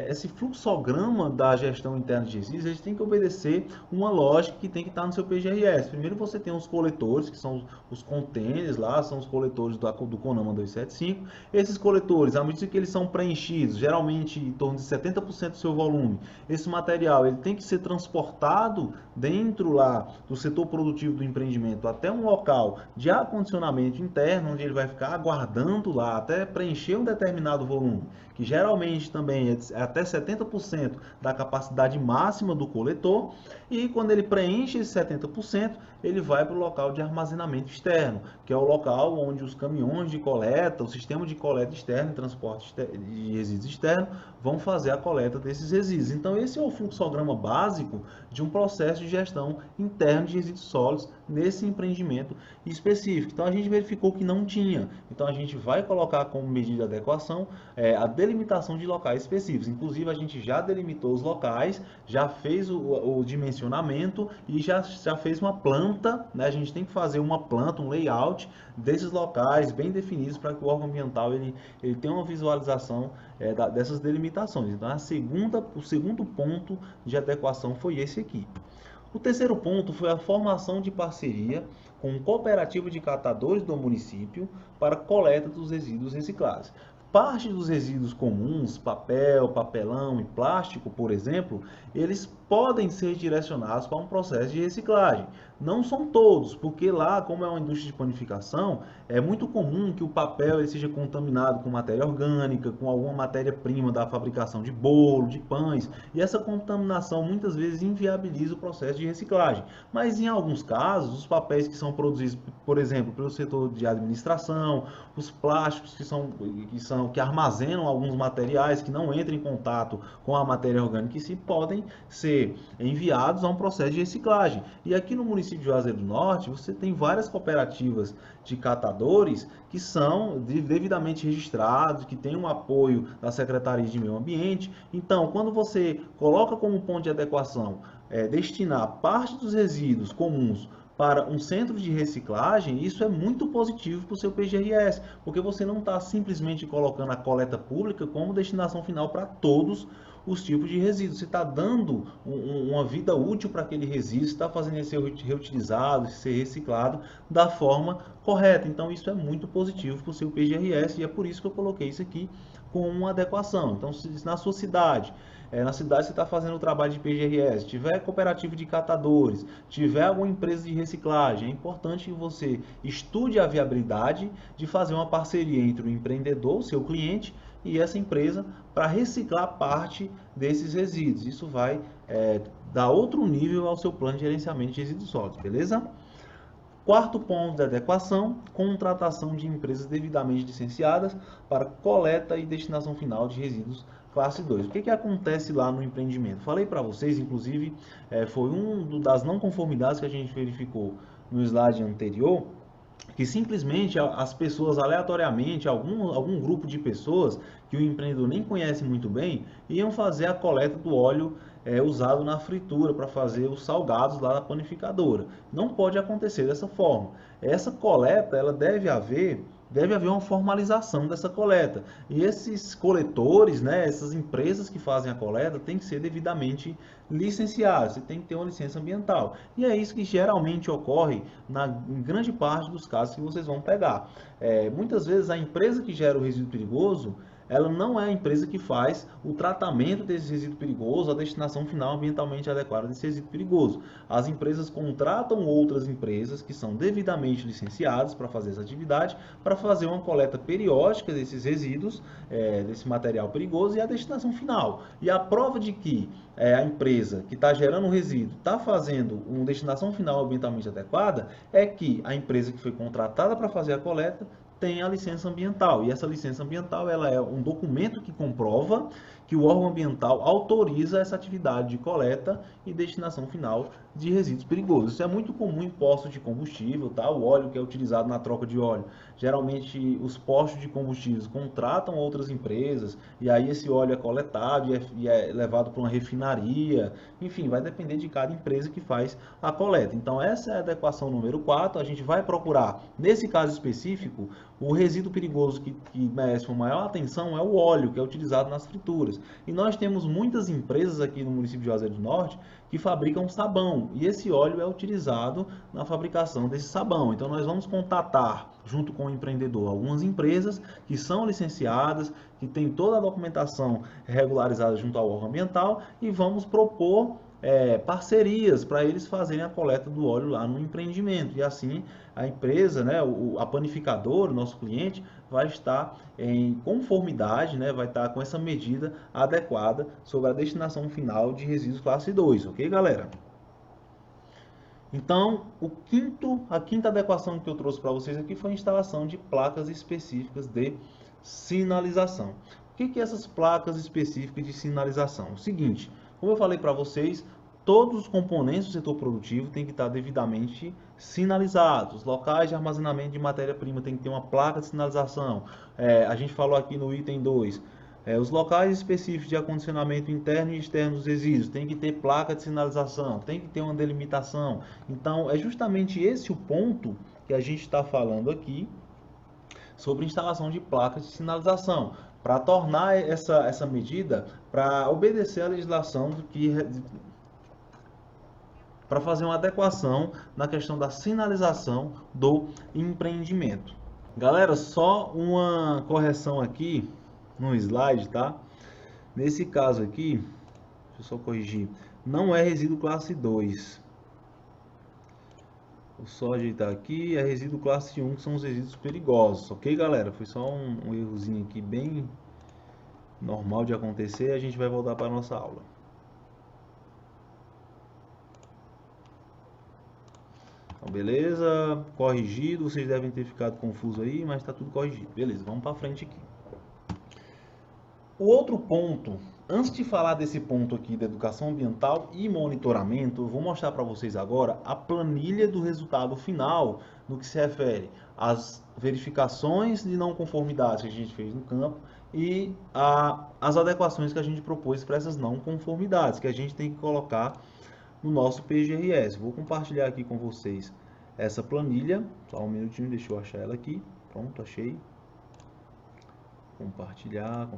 esse fluxograma da gestão interna de resíduos, eles têm que obedecer uma lógica que tem que estar no seu PGRS. Primeiro você tem os coletores, que são os contêineres lá, são os coletores do CONAMA 275. Esses coletores, à medida que eles são preenchidos, geralmente em torno de 70% do seu volume, esse material ele tem que ser transportado dentro lá do setor produtivo do empreendimento até um local de acondicionamento interno, onde ele vai ficar aguardando lá até preencher um determinado volume, que geralmente também é até 70% da capacidade máxima do coletor, e quando ele preenche esse 70%, ele vai para o local de armazenamento externo, que é o local onde os caminhões de coleta, o sistema de coleta externo e transporte de resíduos externo vão fazer a coleta desses resíduos. Então esse é o fluxograma básico de um processo de gestão interno de resíduos sólidos nesse empreendimento específico. Então a gente verificou que não tinha. Então a gente vai colocar como medida de adequação a delimitação de locais específicos. Inclusive a gente já delimitou os locais, já fez o dimensionamento e já fez uma planta, né? A gente tem que fazer uma planta, um layout desses locais bem definidos para que o órgão ambiental ele tenha uma visualização dessas delimitações. Então o segundo ponto de adequação foi esse aqui. O terceiro ponto foi a formação de parceria com cooperativa de catadores do município para coleta dos resíduos recicláveis. Parte dos resíduos comuns, papel, papelão e plástico, por exemplo, eles podem ser direcionados para um processo de reciclagem. Não são todos, porque lá, como é uma indústria de panificação, é muito comum que o papel ele seja contaminado com matéria orgânica, com alguma matéria-prima da fabricação de bolo, de pães, e essa contaminação muitas vezes inviabiliza o processo de reciclagem. Mas em alguns casos, os papéis que são produzidos, por exemplo, pelo setor de administração, os plásticos que armazenam alguns materiais que não entram em contato com a matéria orgânica em si, podem ser enviados a um processo de reciclagem. E aqui no município município de Juazeiro do Norte, você tem várias cooperativas de catadores que são devidamente registrados, que têm um apoio da Secretaria de Meio Ambiente. Então, quando você coloca como ponto de adequação destinar parte dos resíduos comuns para um centro de reciclagem, isso é muito positivo para o seu PGRS, porque você não está simplesmente colocando a coleta pública como destinação final para todos os tipos de resíduos. Você está dando uma vida útil para aquele resíduo, está fazendo ele ser reutilizado, ser reciclado da forma correta. Então isso é muito positivo para o seu PGRS e é por isso que eu coloquei isso aqui com uma adequação. Então, se na sua cidade, na cidade você está fazendo o trabalho de PGRS, tiver cooperativa de catadores, tiver alguma empresa de reciclagem, é importante que você estude a viabilidade de fazer uma parceria entre o empreendedor, o seu cliente, e essa empresa para reciclar parte desses resíduos. Isso vai dar outro nível ao seu plano de gerenciamento de resíduos sólidos, beleza? Quarto ponto de adequação, contratação de empresas devidamente licenciadas para coleta e destinação final de resíduos classe 2. O que acontece lá no empreendimento? Falei para vocês, inclusive, foi das não conformidades que a gente verificou no slide anterior, que simplesmente as pessoas aleatoriamente, algum grupo de pessoas que o empreendedor nem conhece muito bem, iam fazer a coleta do óleo usado na fritura para fazer os salgados lá da panificadora. Não pode acontecer dessa forma. Essa coleta, ela deve haver uma formalização dessa coleta. E esses coletores, essas empresas que fazem a coleta, têm que ser devidamente licenciadas. Você tem que ter uma licença ambiental. E é isso que geralmente ocorre em grande parte dos casos que vocês vão pegar. Muitas vezes a empresa que gera o resíduo perigoso, ela não é a empresa que faz o tratamento desse resíduo perigoso, a destinação final ambientalmente adequada desse resíduo perigoso. As empresas contratam outras empresas que são devidamente licenciadas para fazer essa atividade, para fazer uma coleta periódica desses resíduos, desse material perigoso e a destinação final. E a prova de que a empresa que está gerando o resíduo está fazendo uma destinação final ambientalmente adequada é que a empresa que foi contratada para fazer a coleta tem a licença ambiental, e essa licença ambiental ela é um documento que comprova que o órgão ambiental autoriza essa atividade de coleta e destinação final de resíduos perigosos. Isso é muito comum em postos de combustível, tá? O óleo que é utilizado na troca de óleo. Geralmente os postos de combustíveis contratam outras empresas e aí esse óleo é coletado e é levado para uma refinaria. Enfim, vai depender de cada empresa que faz a coleta. Então essa é a adequação número 4. A gente vai procurar, nesse caso específico, o resíduo perigoso que merece uma maior atenção é o óleo que é utilizado nas frituras. E nós temos muitas empresas aqui no município de Juazeiro do Norte que fabricam sabão. E esse óleo é utilizado na fabricação desse sabão. Então nós vamos contatar, junto com o empreendedor, algumas empresas que são licenciadas, que têm toda a documentação regularizada junto ao órgão ambiental e vamos propor parcerias para eles fazerem a coleta do óleo lá no empreendimento. E assim a empresa, a panificadora, o nosso cliente, vai estar em conformidade, vai estar com essa medida adequada sobre a destinação final de resíduos classe 2, ok, galera? Então, a quinta adequação que eu trouxe para vocês aqui foi a instalação de placas específicas de sinalização. O que essas placas específicas de sinalização? O seguinte, como eu falei para vocês, todos os componentes do setor produtivo têm que estar devidamente sinalizados. Os locais de armazenamento de matéria-prima têm que ter uma placa de sinalização. A gente falou aqui no item 2. Os locais específicos de acondicionamento interno e externo dos resíduos tem que ter placa de sinalização, tem que ter uma delimitação. Então, é justamente esse o ponto que a gente está falando aqui sobre instalação de placas de sinalização, para tornar essa medida, para obedecer à legislação para fazer uma adequação na questão da sinalização do empreendimento. Galera, só uma correção aqui no slide, tá? Nesse caso aqui, deixa eu só corrigir, não é resíduo classe 2. Vou só ajeitar aqui, é resíduo classe 1, que são os resíduos perigosos, ok, galera? Foi só um errozinho aqui bem normal de acontecer, a gente vai voltar para a nossa aula. Então, beleza, corrigido, vocês devem ter ficado confusos aí, mas está tudo corrigido. Beleza, vamos para frente aqui. O outro ponto, antes de falar desse ponto aqui da educação ambiental e monitoramento, eu vou mostrar para vocês agora a planilha do resultado final no que se refere às verificações de não conformidades que a gente fez no campo e as adequações que a gente propôs para essas não conformidades, que a gente tem que colocar no nosso PGRS. Vou compartilhar aqui com vocês essa planilha, só um minutinho, deixa eu achar ela aqui. Pronto, achei. Compartilhar.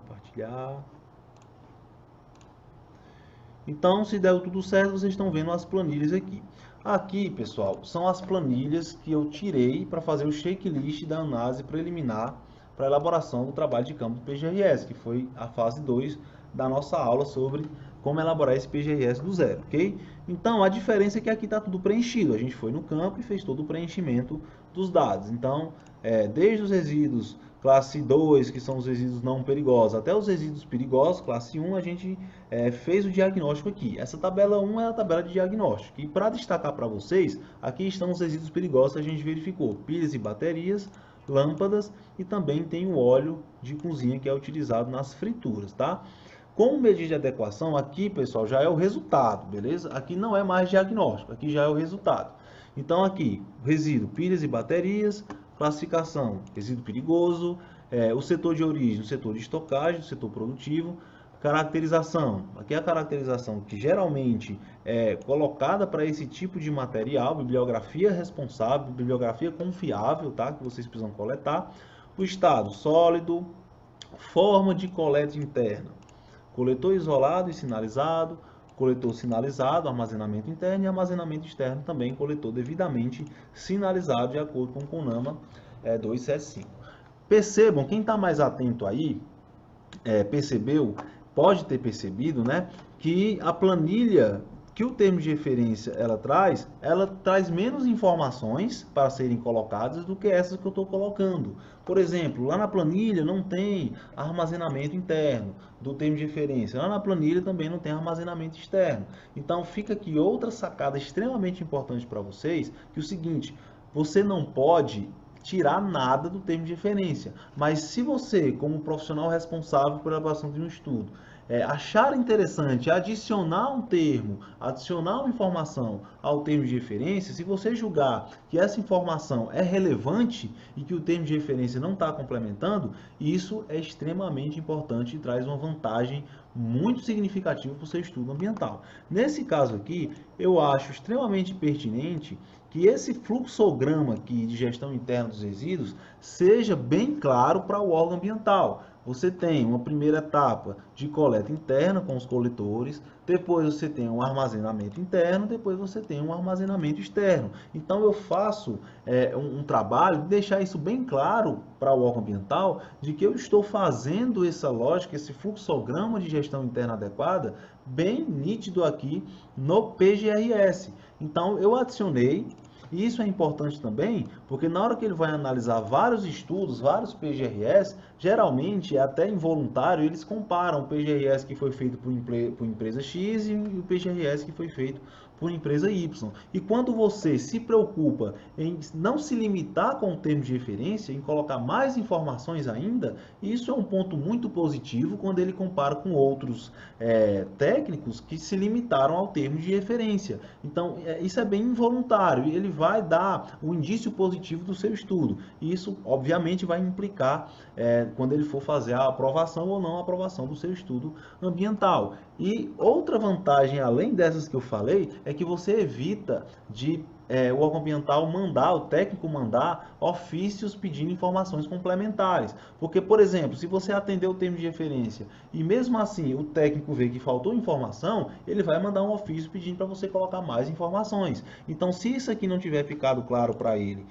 Então, se der tudo certo, vocês estão vendo as planilhas aqui. Aqui, pessoal, são as planilhas que eu tirei para fazer o checklist da análise preliminar para a elaboração do trabalho de campo do PGRS, que foi a fase 2 da nossa aula sobre como elaborar esse PGRS do zero, ok? Então, a diferença é que aqui está tudo preenchido. A gente foi no campo e fez todo o preenchimento dos dados. Então, desde os resíduos classe 2, que são os resíduos não perigosos, até os resíduos perigosos, classe 1, a gente fez o diagnóstico aqui. Essa tabela 1 é a tabela de diagnóstico. E para destacar para vocês, aqui estão os resíduos perigosos que a gente verificou. Pilhas e baterias, lâmpadas e também tem o óleo de cozinha que é utilizado nas frituras, tá? Com medida de adequação, aqui, pessoal, já é o resultado, beleza? Aqui não é mais diagnóstico, aqui já é o resultado. Então, aqui, resíduo, pilhas e baterias, classificação, resíduo perigoso, o setor de origem, o setor de estocagem, o setor produtivo, caracterização. Aqui é a caracterização que geralmente é colocada para esse tipo de material, bibliografia responsável, bibliografia confiável, tá? Que vocês precisam coletar. O estado sólido, forma de coleta interna, coletor isolado e sinalizado, coletor sinalizado, armazenamento interno e armazenamento externo também, coletor devidamente sinalizado de acordo com o CONAMA 275. Percebam, quem está mais atento aí, pode ter percebido, né, que a planilha que o termo de referência ela traz menos informações para serem colocadas do que essas que eu estou colocando. Por exemplo, lá na planilha não tem armazenamento interno do termo de referência. Lá na planilha também não tem armazenamento externo. Então fica aqui outra sacada extremamente importante para vocês, que é o seguinte, você não pode tirar nada do termo de referência, mas se você, como profissional responsável pela elaboração de um estudo, achar interessante adicionar um termo, adicionar uma informação ao termo de referência, se você julgar que essa informação é relevante e que o termo de referência não está complementando, isso é extremamente importante e traz uma vantagem muito significativa para o seu estudo ambiental. Nesse caso aqui, eu acho extremamente pertinente que esse fluxograma aqui de gestão interna dos resíduos seja bem claro para o órgão ambiental. Você tem uma primeira etapa de coleta interna com os coletores, depois você tem um armazenamento interno, depois você tem um armazenamento externo. Então eu faço um trabalho de deixar isso bem claro para o órgão ambiental, de que eu estou fazendo essa lógica, esse fluxograma de gestão interna adequada, bem nítido aqui no PGRS. Então eu adicionei. E isso é importante também, porque na hora que ele vai analisar vários estudos, vários PGRS, geralmente é até involuntário, eles comparam o PGRS que foi feito por empresa X e o PGRS que foi feito por empresa Y. E quando você se preocupa em não se limitar com o termo de referência, em colocar mais informações ainda, isso é um ponto muito positivo quando ele compara com outros técnicos que se limitaram ao termo de referência. Então, isso é bem involuntário e ele vai dar o indício positivo do seu estudo. E isso, obviamente, vai implicar quando ele for fazer a aprovação ou não aprovação do seu estudo ambiental. E outra vantagem, além dessas que eu falei, é que você evita de o órgão ambiental mandar, o técnico mandar ofícios pedindo informações complementares. Porque, por exemplo, se você atender o termo de referência e mesmo assim o técnico vê que faltou informação, ele vai mandar um ofício pedindo para você colocar mais informações. Então, se isso aqui não tiver ficado claro para ele,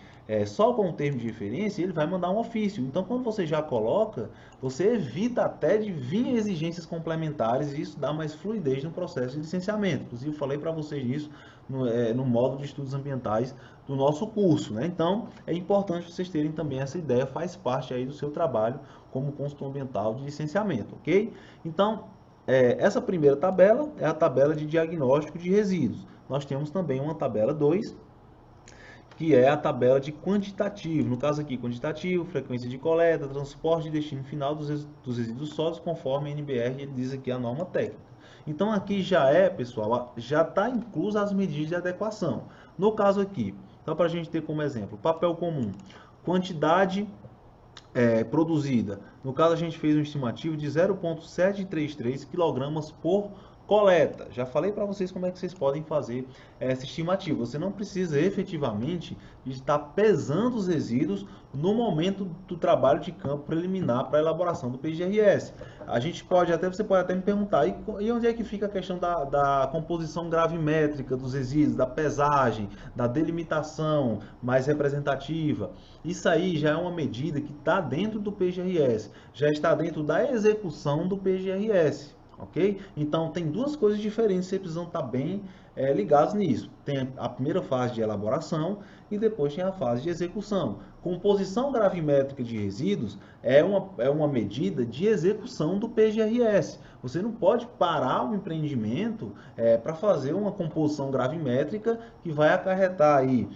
só com o termo de referência, ele vai mandar um ofício. Então, quando você já coloca, você evita até de vir exigências complementares e isso dá mais fluidez no processo de licenciamento. Inclusive, eu falei para vocês isso no módulo de estudos ambientais do nosso curso, né? Então, é importante vocês terem também essa ideia, faz parte aí do seu trabalho como consultor ambiental de licenciamento, ok? Então, essa primeira tabela é a tabela de diagnóstico de resíduos. Nós temos também uma tabela 2, que é a tabela de quantitativo. No caso aqui, quantitativo, frequência de coleta, transporte e destino final dos resíduos sólidos, conforme a NBR, ele diz aqui a norma técnica. Então aqui já é, pessoal, já está inclusa as medidas de adequação. No caso aqui, só para a gente ter como exemplo, papel comum, quantidade produzida. No caso a gente fez um estimativo de 0,733 kg por coleta. Já falei para vocês como é que vocês podem fazer essa estimativa. Você não precisa efetivamente estar pesando os resíduos no momento do trabalho de campo preliminar para a elaboração do PGRS. A gente pode até, você pode até me perguntar, e onde é que fica a questão da composição gravimétrica dos resíduos, da pesagem, da delimitação mais representativa? Isso aí já é uma medida que está dentro do PGRS, já está dentro da execução do PGRS. Ok? Então tem duas coisas diferentes, vocês precisam estar bem ligados nisso. Tem a primeira fase de elaboração e depois tem a fase de execução. Composição gravimétrica de resíduos é uma medida de execução do PGRS. Você não pode parar o empreendimento para fazer uma composição gravimétrica que vai acarretar aí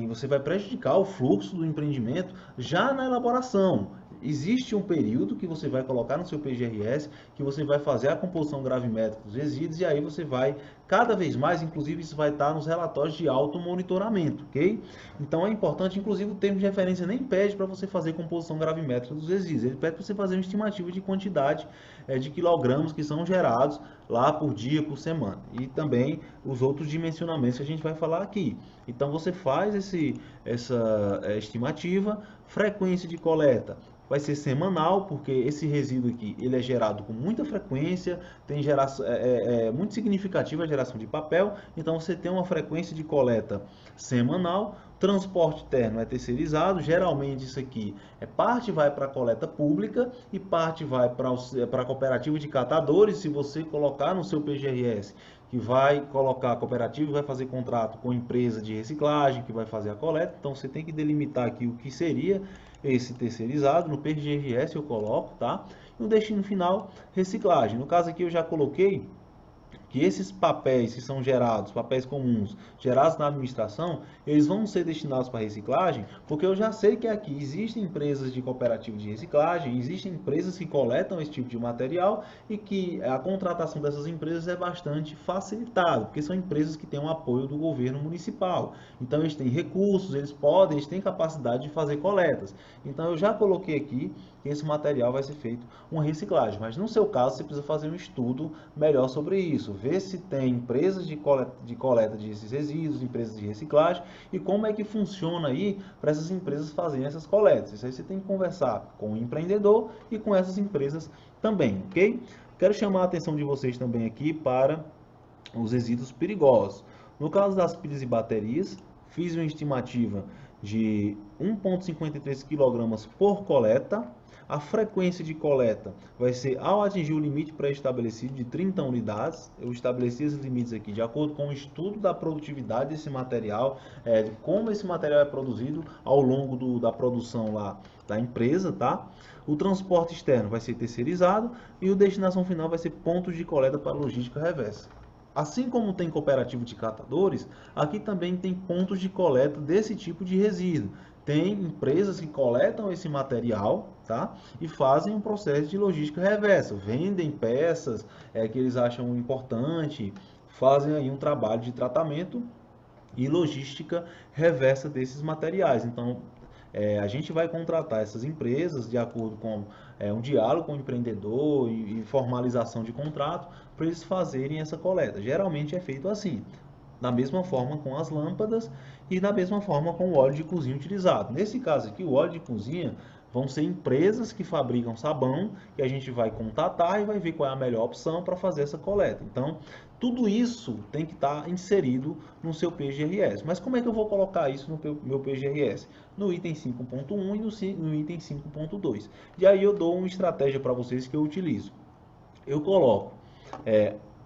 você vai prejudicar o fluxo do empreendimento já na elaboração. Existe um período que você vai colocar no seu PGRS, que você vai fazer a composição gravimétrica dos resíduos e aí você vai, cada vez mais, inclusive isso vai estar nos relatórios de auto-monitoramento, ok? Então é importante, inclusive o termo de referência nem pede para você fazer composição gravimétrica dos resíduos, ele pede para você fazer uma estimativa de quantidade de quilogramas que são gerados lá por dia, por semana. E também os outros dimensionamentos que a gente vai falar aqui. Então você faz essa estimativa, frequência de coleta. Vai ser semanal, porque esse resíduo aqui ele é gerado com muita frequência, tem geração, muito significativa a geração de papel, então você tem uma frequência de coleta semanal. Transporte interno é terceirizado, geralmente isso aqui parte vai para a coleta pública e parte vai para a cooperativa de catadores. Se você colocar no seu PGRS que vai colocar a cooperativa, vai fazer contrato com empresa de reciclagem que vai fazer a coleta, então você tem que delimitar aqui o que seria esse terceirizado. No PGRS eu coloco, tá? E no destino final, reciclagem. No caso aqui eu já coloquei que esses papéis que são gerados, papéis comuns, gerados na administração, eles vão ser destinados para reciclagem, porque eu já sei que aqui existem empresas de cooperativa de reciclagem, existem empresas que coletam esse tipo de material e que a contratação dessas empresas é bastante facilitada, porque são empresas que têm o apoio do governo municipal. Então eles têm recursos, eles têm capacidade de fazer coletas. Então eu já coloquei aqui que esse material vai ser feito uma reciclagem, mas no seu caso você precisa fazer um estudo melhor sobre isso, ver se tem empresas de coleta desses resíduos, empresas de reciclagem e como é que funciona aí para essas empresas fazerem essas coletas. Isso aí você tem que conversar com o empreendedor e com essas empresas também, ok? Quero chamar a atenção de vocês também aqui para os resíduos perigosos. No caso das pilhas e baterias, fiz uma estimativa de 1,53 kg por coleta. A frequência de coleta vai ser ao atingir o limite pré-estabelecido de 30 unidades. Eu estabeleci esses limites aqui de acordo com o estudo da produtividade desse material, de como esse material é produzido ao longo da produção lá da empresa, tá? O transporte externo vai ser terceirizado e a destinação final vai ser pontos de coleta para logística reversa. Assim como tem cooperativo de catadores, aqui também tem pontos de coleta desse tipo de resíduo. Tem empresas que coletam esse material, tá? E fazem um processo de logística reversa. Vendem peças que eles acham importante, fazem aí um trabalho de tratamento e logística reversa desses materiais. Então, a gente vai contratar essas empresas de acordo com um diálogo com o empreendedor e formalização de contrato para eles fazerem essa coleta. Geralmente é feito assim, da mesma forma com as lâmpadas e da mesma forma com o óleo de cozinha utilizado. Nesse caso aqui, o óleo de cozinha vão ser empresas que fabricam sabão, que a gente vai contatar e vai ver qual é a melhor opção para fazer essa coleta. Então, tudo isso tem que estar inserido no seu PGRS. Mas como é que eu vou colocar isso no meu PGRS? No item 5.1 e no item 5.2. E aí eu dou uma estratégia para vocês que eu utilizo. Eu coloco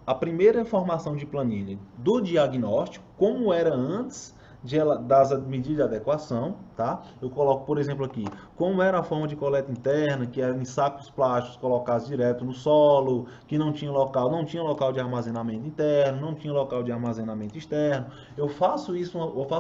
a primeira informação de planilha do diagnóstico, como era antes das medidas de adequação, tá? Eu coloco, por exemplo, aqui, como era a forma de coleta interna, que era em sacos plásticos colocados direto no solo, que não tinha local de armazenamento interno, não tinha local de armazenamento externo. Eu faço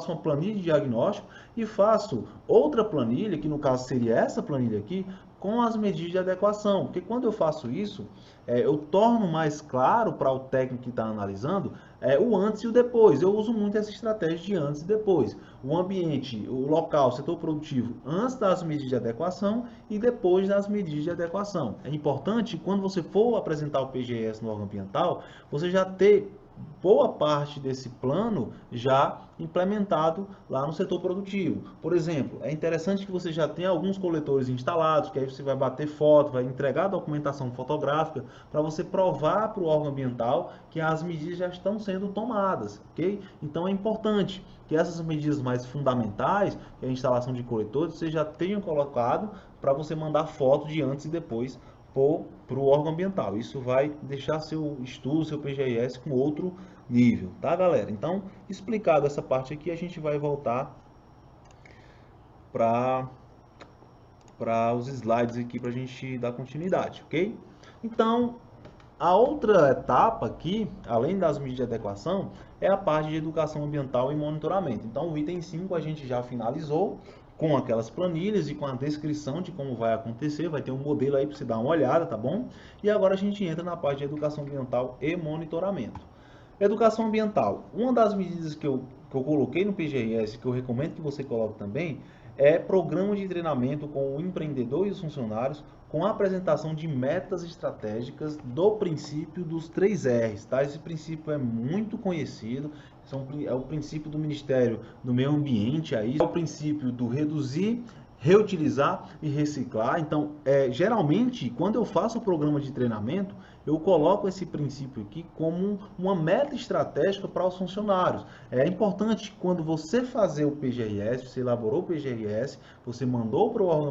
uma planilha de diagnóstico e faço outra planilha, que no caso seria essa planilha aqui, com as medidas de adequação, porque quando eu faço isso, eu torno mais claro para o técnico que está analisando o antes e o depois. Eu uso muito essa estratégia de antes e depois. O ambiente, o local, o setor produtivo, antes das medidas de adequação e depois das medidas de adequação. É importante, quando você for apresentar o PGS no órgão ambiental, você já ter boa parte desse plano já implementado lá no setor produtivo. Por exemplo, é interessante que você já tenha alguns coletores instalados, que aí você vai bater foto, vai entregar a documentação fotográfica para você provar para o órgão ambiental que as medidas já estão sendo tomadas, ok? Então é importante que essas medidas mais fundamentais, que é a instalação de coletores, você já tenha colocado para você mandar foto de antes e depois para o órgão ambiental. Isso vai deixar seu estudo, seu PGIS com outro nível, tá, galera? Então, explicado essa parte aqui, a gente vai voltar para os slides aqui para a gente dar continuidade, ok? Então, a outra etapa aqui, além das medidas de adequação, é a parte de educação ambiental e monitoramento. Então, o item 5 a gente já finalizou com aquelas planilhas e com a descrição de como vai acontecer, vai ter um modelo aí para você dar uma olhada, tá bom? E agora a gente entra na parte de educação ambiental e monitoramento. Educação ambiental, uma das medidas que eu coloquei no PGRS, que eu recomendo que você coloque também, é programa de treinamento com o empreendedor e os funcionários, com a apresentação de metas estratégicas do princípio dos 3 R's, tá? Esse princípio é muito conhecido, é o princípio do Ministério do Meio Ambiente, aí, é o princípio do reduzir, reutilizar e reciclar. Então, geralmente, quando eu faço o programa de treinamento, eu coloco esse princípio aqui como uma meta estratégica para os funcionários. É importante, quando você fazer o PGRS, você elaborou o PGRS, você mandou para o órgão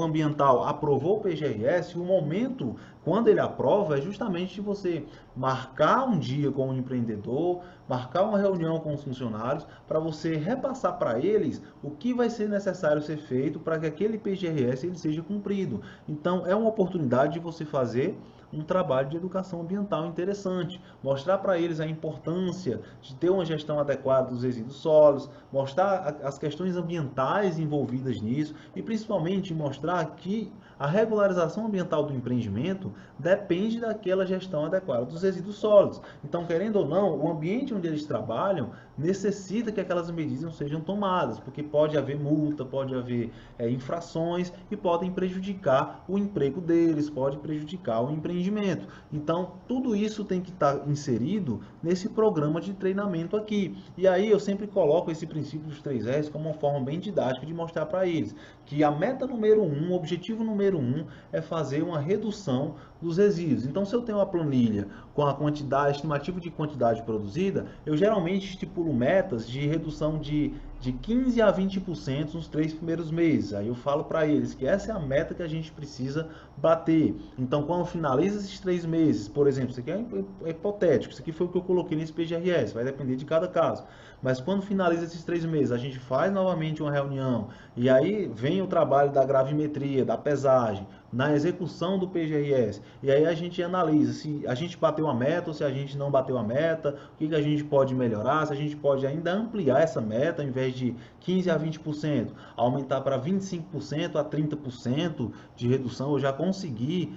ambiental aprovou o PGRS, e o momento, quando ele aprova, é justamente de você marcar um dia com o empreendedor, marcar uma reunião com os funcionários, para você repassar para eles o que vai ser necessário ser feito para que aquele PGRS ele seja cumprido. Então, é uma oportunidade de você fazer um trabalho de educação ambiental interessante, mostrar para eles a importância de ter uma gestão adequada dos resíduos sólidos, mostrar as questões ambientais envolvidas nisso e principalmente mostrar que a regularização ambiental do empreendimento depende daquela gestão adequada dos resíduos sólidos. Então, querendo ou não, o ambiente onde eles trabalham necessita que aquelas medidas sejam tomadas, porque pode haver multa, pode haver infrações e podem prejudicar o emprego deles, pode prejudicar o empreendimento. Então, tudo isso tem que estar inserido nesse programa de treinamento aqui. E aí eu sempre coloco esse princípio dos 3 R's como uma forma bem didática de mostrar para eles que a meta número 1, o objetivo número 1 é fazer uma redução dos resíduos. Então, se eu tenho uma planilha com a quantidade, estimativa de quantidade produzida, eu geralmente estipulo metas de redução de 15 a 20% nos 3 primeiros meses. Aí eu falo para eles que essa é a meta que a gente precisa bater. Então, quando finaliza esses 3 meses, por exemplo, isso aqui é hipotético, isso aqui foi o que eu coloquei nesse PGRS, vai depender de cada caso. Mas quando finaliza esses 3 meses, a gente faz novamente uma reunião e aí vem o trabalho da gravimetria, da pesagem, na execução do PGRS. E aí a gente analisa se a gente bateu a meta ou se a gente não bateu a meta, o que a gente pode melhorar, se a gente pode ainda ampliar essa meta, ao invés de 15% a 20%, aumentar para 25% a 30% de redução. Eu já consegui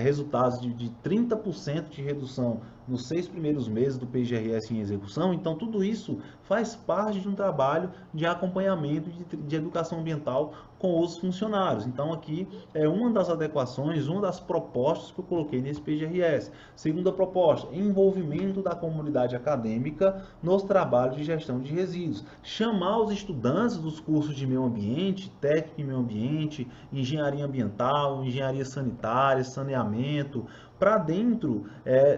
resultados de 30% de redução nos 6 primeiros meses do PGRS em execução. Então, tudo isso faz parte de um trabalho de acompanhamento de educação ambiental com os funcionários. Então, aqui é uma das adequações, uma das propostas que eu coloquei nesse PGRS. Segunda proposta, envolvimento da comunidade acadêmica nos trabalhos de gestão de resíduos. Chamar os estudantes dos cursos de meio ambiente, técnico em meio ambiente, engenharia ambiental, engenharia sanitária, saneamento, para dentro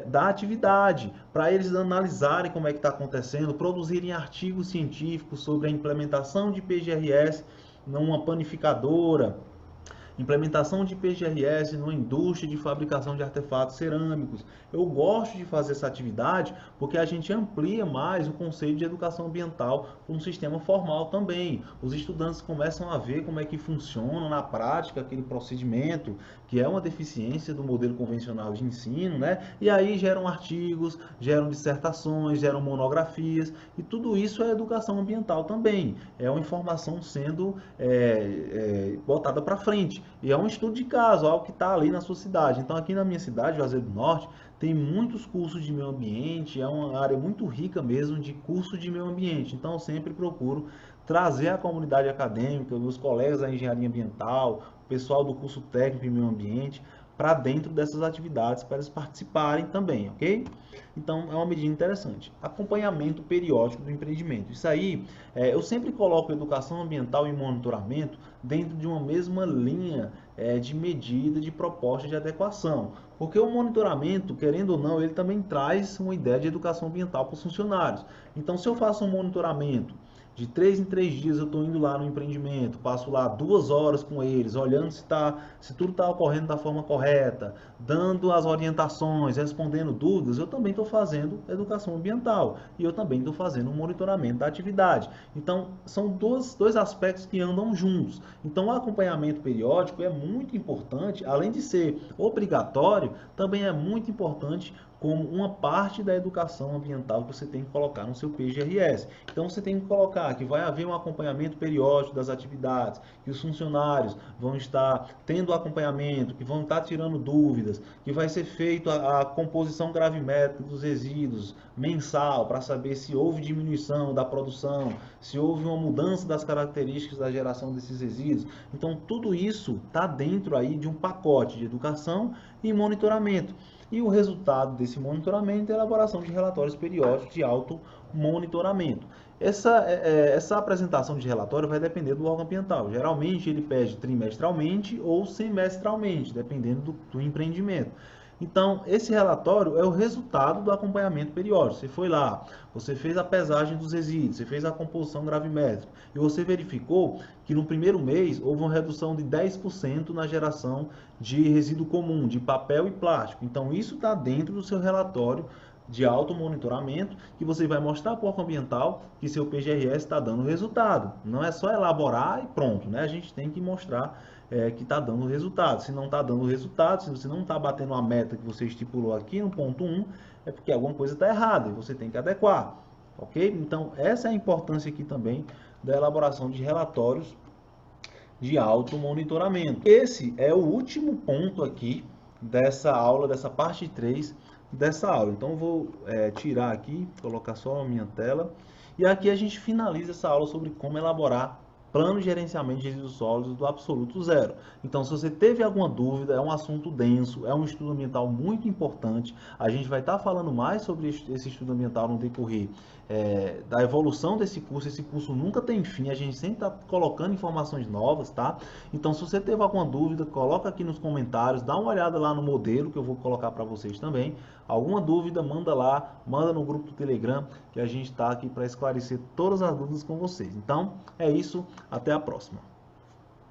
da atividade, para eles analisarem como é que está acontecendo, produzirem artigos científicos sobre a implementação de PGRS numa panificadora. Implementação de PGRS numa indústria de fabricação de artefatos cerâmicos. Eu gosto de fazer essa atividade porque a gente amplia mais o conceito de educação ambiental para um sistema formal também. Os estudantes começam a ver como é que funciona na prática aquele procedimento, que é uma deficiência do modelo convencional de ensino, né? E aí geram artigos, geram dissertações, geram monografias, e tudo isso é educação ambiental também. É uma informação sendo botada para frente. E é um estudo de caso, algo que está ali na sua cidade. Então, aqui na minha cidade, Juazeiro do Norte, tem muitos cursos de meio ambiente, é uma área muito rica mesmo de cursos de meio ambiente. Então, eu sempre procuro trazer a comunidade acadêmica, meus colegas da engenharia ambiental, o pessoal do curso técnico em meio ambiente, para dentro dessas atividades, para eles participarem também, ok? Então, é uma medida interessante. Acompanhamento periódico do empreendimento. Isso aí, eu sempre coloco educação ambiental e monitoramento dentro de uma mesma linha de medida, de proposta de adequação. Porque o monitoramento, querendo ou não, ele também traz uma ideia de educação ambiental para os funcionários. Então, se eu faço um monitoramento, de 3 em 3 dias eu estou indo lá no empreendimento, passo lá 2 horas com eles, olhando se tudo está ocorrendo da forma correta, dando as orientações, respondendo dúvidas, eu também estou fazendo educação ambiental e eu também estou fazendo um monitoramento da atividade. Então, são dois aspectos que andam juntos. Então, o acompanhamento periódico é muito importante, além de ser obrigatório, também é muito importante como uma parte da educação ambiental que você tem que colocar no seu PGRS. Então você tem que colocar que vai haver um acompanhamento periódico das atividades, que os funcionários vão estar tendo acompanhamento, que vão estar tirando dúvidas, que vai ser feito a composição gravimétrica dos resíduos mensal para saber se houve diminuição da produção, se houve uma mudança das características da geração desses resíduos. Então tudo isso está dentro aí de um pacote de educação e monitoramento. E o resultado desse monitoramento é a elaboração de relatórios periódicos de auto-monitoramento. Essa apresentação de relatório vai depender do órgão ambiental. Geralmente ele pede trimestralmente ou semestralmente, dependendo do empreendimento. Então, esse relatório é o resultado do acompanhamento periódico. Você foi lá, você fez a pesagem dos resíduos, você fez a composição gravimétrica e você verificou que no primeiro mês houve uma redução de 10% na geração de resíduo comum, de papel e plástico. Então, isso está dentro do seu relatório de automonitoramento, que você vai mostrar para o órgão ambiental que seu PGRS está dando resultado. Não é só elaborar e pronto, né? A gente tem que mostrar que está dando resultado. Se não está dando resultado, se você não está batendo a meta que você estipulou aqui no ponto 1, é porque alguma coisa está errada e você tem que adequar, ok? Então, essa é a importância aqui também da elaboração de relatórios de automonitoramento. Esse é o último ponto aqui dessa aula, dessa parte 3 dessa aula. Então, eu vou tirar aqui, colocar só a minha tela. E aqui a gente finaliza essa aula sobre como elaborar plano de gerenciamento de resíduos sólidos do absoluto zero. Então, se você teve alguma dúvida, é um assunto denso, é um estudo ambiental muito importante. A gente vai estar falando mais sobre esse estudo ambiental no decorrer da evolução desse curso. Esse curso nunca tem fim, a gente sempre está colocando informações novas, tá? Então, se você teve alguma dúvida, coloca aqui nos comentários, dá uma olhada lá no modelo que eu vou colocar para vocês também. Alguma dúvida, manda lá, manda no grupo do Telegram, que a gente está aqui para esclarecer todas as dúvidas com vocês. Então, é isso. Até a próxima.